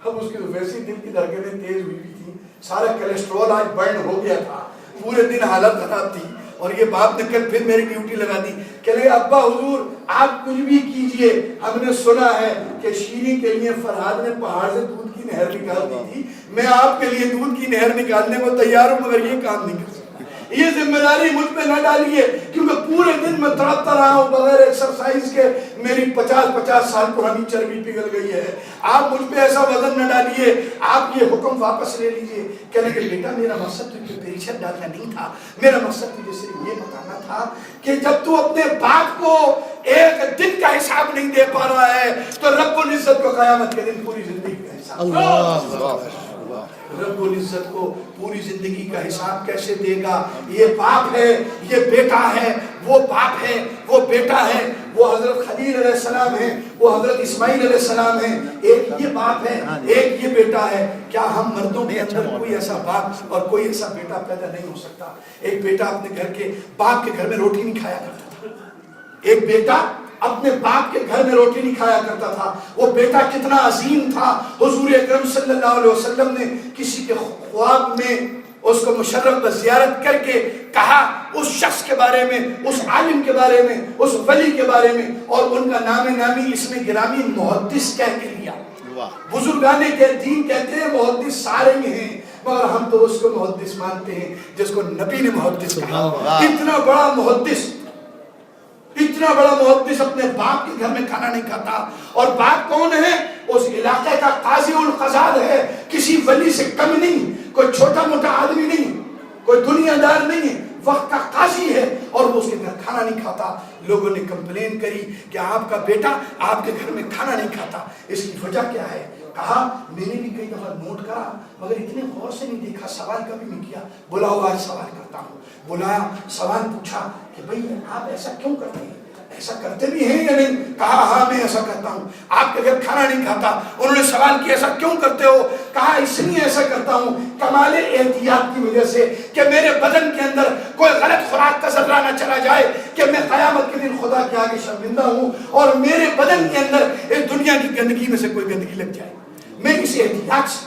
اب اس کی ویسی دل کی دھڑکنیں تیز ہوئی تھی، سارا کولیسٹرول آج برن ہو گیا تھا، پورے دن حالت خراب تھی، اور یہ باپ نے کل پھر میری ڈیوٹی لگا دی کہ لے ابا حضور آپ کچھ بھی کیجئے، ہم نے سنا ہے کہ شیریں کے لیے فرہاد نے پہاڑ سے دودھ کی نہر نکال دی تھی، میں آپ کے لیے دودھ کی نہر نکالنے کو تیار ہوں مگر یہ کام نہیں کر سکتا۔ یہ ذمہ داری مجھ پہ نہ ڈالیے کیونکہ پورے دن میں تڑپتا رہا ہوں بغیر ایکسرسائز کے، میری 50 سال پرانی چربی پگھل گئی ہے، آپ مجھ پہ ایسا وزن نہ ڈالیے، آپ یہ حکم واپس لے لیجئے۔ کہنے کہ بیٹا میرا مقصد تجھے پریشر ڈالنا نہیں تھا، میرا مقصد تجھے صرف یہ بتانا تھا کہ جب تو اپنے باپ کو ایک دن کا حساب نہیں دے پا رہا ہے تو رب العزت کو قیامت کے دن پوری زندگی کا حساب رب العزت کو پوری زندگی کا حساب کیسے دے گا؟ یہ باپ ہے، یہ بیٹا ہے، وہ باپ ہے، وہ بیٹا ہے، وہ حضرت خلیل علیہ السلام ہیں، وہ حضرت اسماعیل علیہ السلام ہیں، ایک یہ باپ ہے ایک یہ بیٹا ہے. کیا ہم مردوں کے اندر کوئی ایسا باپ اور کوئی ایسا بیٹا پیدا نہیں ہو سکتا؟ ایک بیٹا اپنے گھر کے باپ کے گھر میں روٹی نہیں کھایا کرتا تھا. ایک بیٹا اپنے باپ کے گھر میں روٹی نہیں کھایا کرتا تھا. وہ بیٹا کتنا عظیم تھا. حضور اکرم صلی اللہ علیہ وسلم نے کسی کے خواب میں اس کو مشرف پر زیارت کر کے کہا اس شخص کے بارے میں، اس عالم کے بارے میں، اس ولی کے بارے میں، اور ان کا نام نامی اس میں گرامی محدث کہہ کے لیا. بزرگان دین کہتے ہیں محدث سارے ہیں، مگر ہم تو اس کو محدث مانتے ہیں جس کو نبی نے محدث کہا. اتنا بڑا محدث، اتنا بڑا محدث اپنے باپ کے گھر میں کھانا نہیں کھاتا. اور باپ کون ہے؟ اس علاقے کا قاضی القضات ہے، کسی ولی سے کم نہیں، کوئی چھوٹا موٹا آدمی نہیں، کوئی دنیا دار نہیں، وقت کا قاضی ہے، اور وہ اس کے گھر کھانا نہیں کھاتا. لوگوں نے کمپلین کری کہ آپ کا بیٹا آپ کے گھر میں کھانا نہیں کھاتا، اس کی وجہ کیا ہے؟ کہا میں نے بھی کئی دفعہ نوٹ کرا مگر اتنے غور سے نہیں دیکھا، سوال کبھی نہیں کیا. بلاؤ آج سوال کرتا ہوں. بلایا، سوال پوچھا کہ بھئی آپ ایسا کیوں کرتے ہیں؟ ایسا کرتے بھی ہیں یا نہیں؟ کہا ہاں میں ایسا کرتا ہوں. آپ کے گھر کھانا نہیں کھاتا. انہوں نے سوال کیا ایسا کیوں کرتے ہو؟ کہا اس لیے ایسا کرتا ہوں کمال احتیاط کی وجہ سے کہ میرے بدن کے اندر کوئی غلط خوراک کا ذرہ نہ چلا جائے کہ میں قیامت کے دن خدا کے آگے شرمندہ ہوں اور میرے بدن کے اندر اس دنیا کی گندگی میں سے کوئی گندگی لگ جائے. میں اس احتیاط سے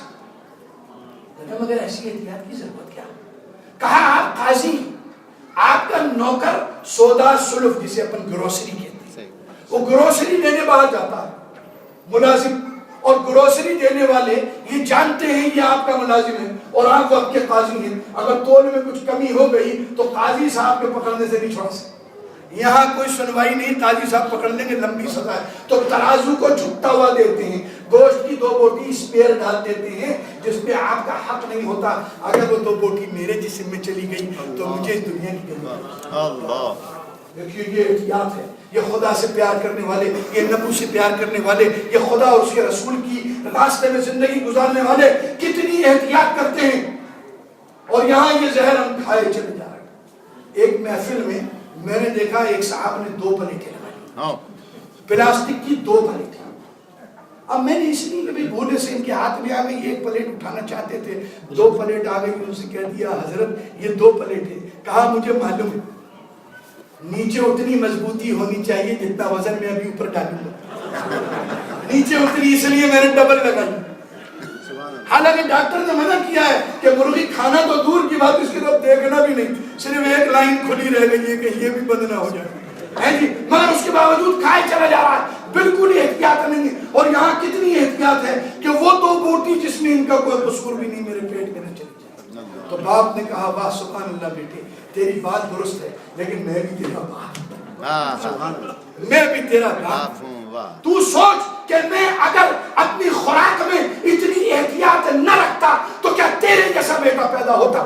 مگر ایسی احتیاط کی ضرورت کیا؟ کہا آپ قاضی، آپ کا نوکر سودا سلف جسے اپن گروسری کہتے ہیں، وہ گروسری دینے باہر جاتا ہے ملازم، اور گروسری دینے والے یہ جانتے ہیں یہ آپ کا ملازم ہے اور آپ وقت کے قاضی ہیں. اگر تول میں کچھ کمی ہو گئی تو قاضی صاحب کے پکڑنے سے نہیں چھوڑا سکتے. یہاں کوئی سنوائی نہیں، قاضی صاحب پکڑ لیں گے، لمبی سزا ہے. تو ترازو کو جھکتا ہوا دیتے ہیں، گوشت کی 2 بوٹی اسپیئر ڈال دیتے ہیں جس پہ آپ کا حق نہیں ہوتا. اگر وہ 2 بوٹی میرے جسم میں چلی گئی تو مجھے اس دنیا کی گندگی. اللہ دیکھیے یہ احتیاط ہے. یہ خدا سے پیار کرنے والے، یہ نبی سے پیار کرنے والے، یہ خدا اور اس کے رسول کی راستے میں زندگی گزارنے والے کتنی احتیاط کرتے ہیں. اور یہاں یہ زہر ہم کھائے چلے جا رہے ہیں. ایک محفل میں میں نے دیکھا ایک صاحب نے 2 پلیٹیں لگائی، پلاسٹک کی 2 پلیٹیں. اب میں نے اس لیے کہ بھولے سے ان کے ہاتھ میں آ گئی، 1 پلیٹ اٹھانا چاہتے تھے، 2 پلیٹ آ گئی. ان سے کہہ دیا حضرت یہ 2 پلیٹیں. کہا مجھے معلوم ہے نیچے اتنی مضبوطی ہونی چاہیے جتنا وزن میں ابھی اوپر ڈالوں گا، نیچے اتنی، اس لیے میں نے ڈبل لگائی. حالانکہ ڈاکٹر نے منع کیا ہے کہ مرغی کھانا تو دور کی بات، اس کی طرف دیکھنا بھی نہیں، صرف 1 لائن کھلی رہ گئی ہے کہ یہ بھی بند نہ ہو جائے جی. مگر اس کے باوجود کھائے چلا جا رہا ہے، بالکل احتیاط نہیں ہے. اور یہاں کتنی احتیاط ہے کہ وہ 2 بوٹی جس میں ان کا کوئی قصور بھی نہیں میرے پیٹ میں نہ چلی جائے. تو باپ نے کہا واہ سبحان اللہ بیٹے تیری بات درست ہے، لیکن میں بھی تیرا باپ، میں بھی تیرا باپ ہوں. تو سوچ کہ میں اگر اپنی خوراک میں اتنی احتیاط نہ رکھتا تو کیا تیرے جیسا بیٹا پیدا ہوتا؟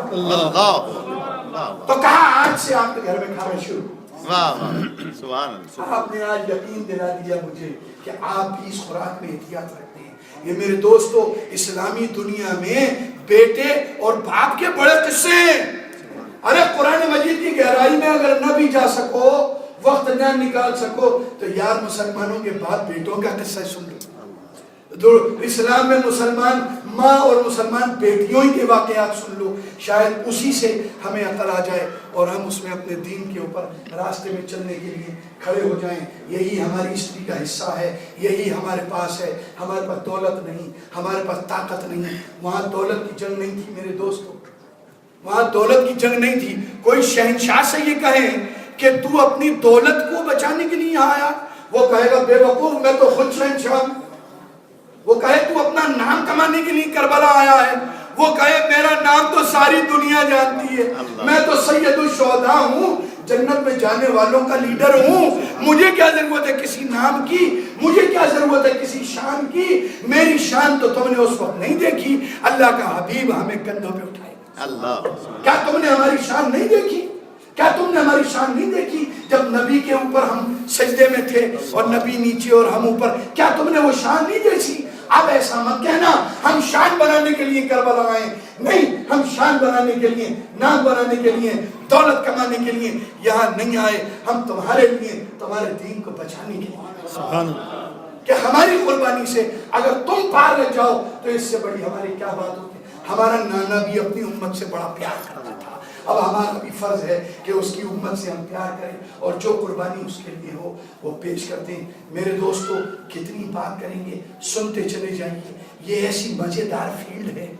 تو کہا آج سے آپ کے گھر میں کھانا شروع. آپ نے آج یقین دلا دیا مجھے کہ آپ بھی اس خوراک میں احتیاط رکھتے ہیں. یہ میرے دوستو اسلامی دنیا میں بیٹے اور باپ کے بڑے قصے ہیں. ارے قرآن مجید کی گہرائی میں اگر نہ بھی جا سکو، وقت نہ نکال سکو، تو یار مسلمانوں کے بعد بیٹوں کا قصہ سن لو. اسلام میں مسلمان ماں اور مسلمان بیٹیوں کے واقعات سن لو، شاید اسی سے ہمیں عقل آ جائے اور ہم اس میں اپنے دین کے اوپر راستے میں چلنے کے لیے کھڑے ہو جائیں. یہی ہماری ہسٹری کا حصہ ہے، یہی ہمارے پاس ہے. ہمارے پاس دولت نہیں، ہمارے پاس طاقت نہیں. وہاں دولت کی جنگ نہیں تھی میرے دوستوں، وہاں دولت کی جنگ نہیں تھی. کوئی شہنشاہ سے یہ کہے کہ تو اپنی دولت کو بچانے کے لیے یہاں آیا، وہ کہے گا بے وقوف میں تو خود شہنشاہ ہوں. وہ کہے تو اپنا نام کمانے کے لیے کربلا آیا ہے، وہ کہے میرا نام تو ساری دنیا جانتی ہے، میں تو سید الشہداء ہوں، جنت میں جانے والوں کا لیڈر ہوں. مجھے کیا ضرورت ہے کسی نام کی، مجھے کیا ضرورت ہے کسی شان کی. میری شان تو تم نے اس وقت نہیں دیکھی. اللہ کا حبیب ہمیں کندھوں پہ اٹھائے. کیا تم نے ہماری شان نہیں دیکھی؟ کیا تم نے ہماری شان نہیں دیکھی جب نبی کے اوپر ہم سجدے میں تھے اور نبی نیچے اور ہم اوپر؟ کیا تم نے وہ شان نہیں دیکھی؟ اب ایسا مت کہنا ہم شان بنانے کے لیے کربلا آئے. نہیں، ہم شان بنانے کے لیے، نام بنانے کے لیے، دولت کمانے کے لیے یہاں نہیں آئے، ہم تمہارے لیے، تمہارے دین کو بچانے کے لیے، سبحان اللہ، کہ ہماری قربانی سے اگر تم پار لگ جاؤ تو اس سے بڑی ہماری کیا بات ہوتی ہے۔ ہمارا نانا بھی اپنی امت سے بڑا پیار کرتا تھا، اب ہمارا بھی فرض ہے کہ اس کی امت سے ہم پیار کریں اور جو قربانی اس کے لیے ہو وہ پیش کرتے ہیں۔ میرے دوستو کتنی بات کریں گے، سنتے چلے جائیے، یہ ایسی مزیدار فیلڈ ہے۔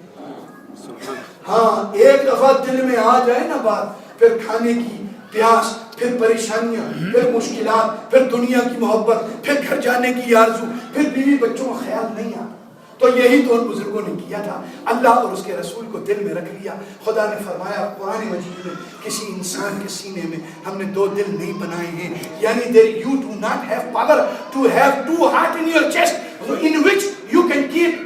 ہاں ایک دفعہ دل میں آ جائے نا بات، پھر کھانے کی پیاس، پھر پریشانیاں، پھر مشکلات، پھر دنیا کی محبت، پھر گھر جانے کی آرزو، پھر بیوی بچوں کا خیال نہیں آتا۔ تو یہی تو ان بزرگوں نے کیا تھا، اللہ اور اس کے رسول کو دل میں رکھ لیا۔ خدا نے فرمایا قرآن مجید میں، کسی انسان کے سینے میں ہم نے دو دل نہیں بنائے ہیں، یعنی you do not have power to have two hearts in your chest in which you can keep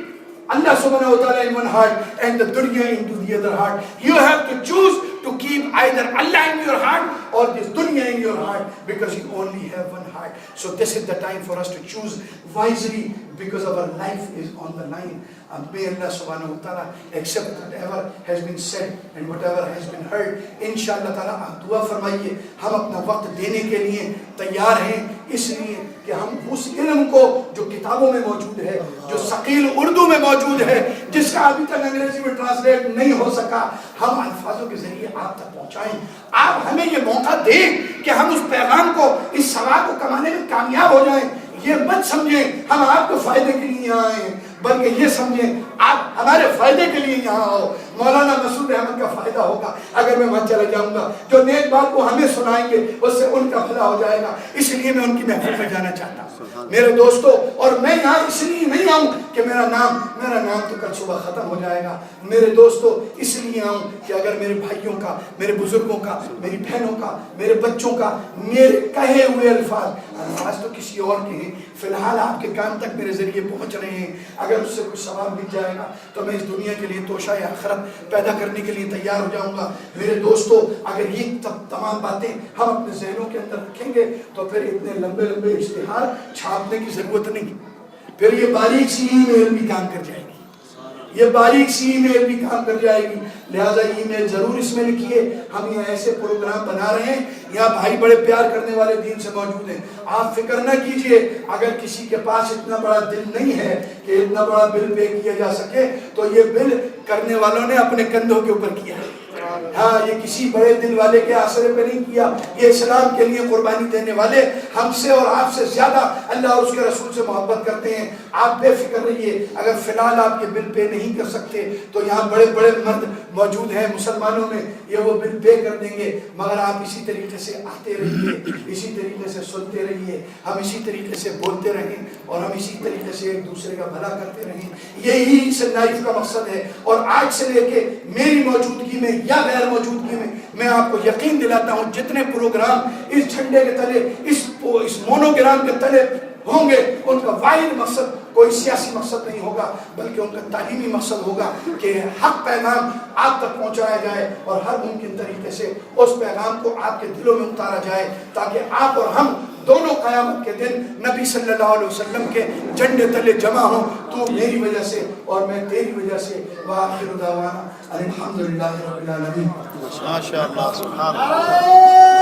Allah subhanahu wa ta'ala in one heart and the dunya into the other heart. You have to choose to keep either Allah in your heart or this dunya in your heart, because you only have one heart. So this is the time for us to choose wisely, because our life is on the line. And may Allah subhanahu wa ta'ala accept whatever has been said and whatever has been heard. Inshallah ta'ala آپ دعا فرمائیے، ہم اپنا وقت دینے کے لیے تیار ہیں، اس لیے کہ ہم اس علم کو جو کتابوں میں موجود ہے، جو ثقیل اردو میں موجود ہے، جس کا ابھی تک انگریزی میں ٹرانسلیٹ نہیں ہو سکا، ہم الفاظوں کے ذریعے آپ تک پہنچائیں۔ آپ ہمیں یہ موقع دیں کہ ہم اس پیغام کو، اس ثواب کو کمانے میں کامیاب ہو جائیں۔ یہ مت سمجھیں ہم آپ کو فائدے کے لیے یہاں آئے ہیں، بلکہ یہ سمجھیں آپ ہمارے فائدے کے لیے یہاں آؤ۔ مولانا مسعود احمد کا فائدہ ہوگا اگر میں وہاں چلا جاؤں گا، جو نیک بات کو ہمیں سنائیں گے اس سے ان کا بھلا ہو جائے گا، اس لیے میں ان کی محفل میں جانا چاہتا ہوں میرے دوستو۔ اور میں یہاں اس لیے نہیں آؤں کہ میرا نام تو کل صبح ختم ہو جائے گا میرے دوستو، اس لیے آؤں کہ اگر میرے بھائیوں کا، میرے بزرگوں کا، میری بہنوں کا، میرے بچوں کا میرے کہے ہوئے الفاظ تو کسی اور کے ہیں، فی الحال آپ کے کان تک میرے ذریعے پہنچ رہے ہیں، اگر اس سے کچھ ثواب مل جائے گا تو میں اس دنیا کے لیے توشہ آخرت پیدا کرنے کے لیے تیار ہو جاؤں گا میرے دوستو۔ اگر یہ تمام باتیں ہم اپنے ذہنوں کے اندر رکھیں گے تو پھر اتنے لمبے اشتہار چھاپنے کی ضرورت نہیں، پھر یہ باریک سی ای میل بھی کام کر جائے گی، یہ باریک سی ای میل بھی کام کر جائے گی۔ لہٰذا ای میل ضرور اس میں لکھیے، ہم یہاں ایسے پروگرام بنا رہے ہیں، یہاں بھائی بڑے پیار کرنے والے دین سے موجود ہیں۔ آپ فکر نہ کیجئے، اگر کسی کے پاس اتنا بڑا دل نہیں ہے کہ اتنا بڑا بل پے کیا جا سکے، تو یہ بل کرنے والوں نے اپنے کندھوں کے اوپر کیا ہے۔ ہاں یہ کسی بڑے دل والے کے آسرے پہ نہیں کیا، یہ اسلام کے لیے قربانی دینے والے ہم سے اور آپ سے زیادہ اللہ اور اس کے رسول سے محبت کرتے ہیں۔ آپ بے فکر رہیے، اگر فی الحال آپ یہ بل پے نہیں کر سکتے تو یہاں بڑے بڑے مرد موجود ہیں مسلمانوں میں، یہ وہ بل پے کر دیں گے، مگر آپ اسی طریقے سے آتے رہیے، اسی طریقے سے سنتے رہیے، ہم اسی طریقے سے بولتے رہیں اور ہم اسی طریقے سے ایک دوسرے کا بھلا کرتے رہیں۔ یہی اس لائف کا مقصد ہے۔ اور آج سے لے کے میری موجودگی میں یا غیر موجودگی میں آپ کو یقین دلاتا ہوں جتنے پروگرام اس جھنڈے کے تلے، اس مونوگرام کے تلے ہوں گے، ان کا واحد مقصد کوئی سیاسی مقصد نہیں ہوگا، بلکہ ان کا تعلیمی مقصد ہوگا کہ حق پیغام آپ تک پہنچایا جائے اور ہر ممکن طریقے سے اس پیغام کو آپ کے دلوں میں اتارا جائے، تاکہ آپ اور ہم دونوں قیامت کے دن نبی صلی اللہ علیہ وسلم کے جھنڈے تلے جمع ہوں، تو میری وجہ سے اور میں تیری وجہ سے۔ وآخر دعوانا الحمدللہ رب العالمین۔ ماشاء اللہ، سبحان اللہ۔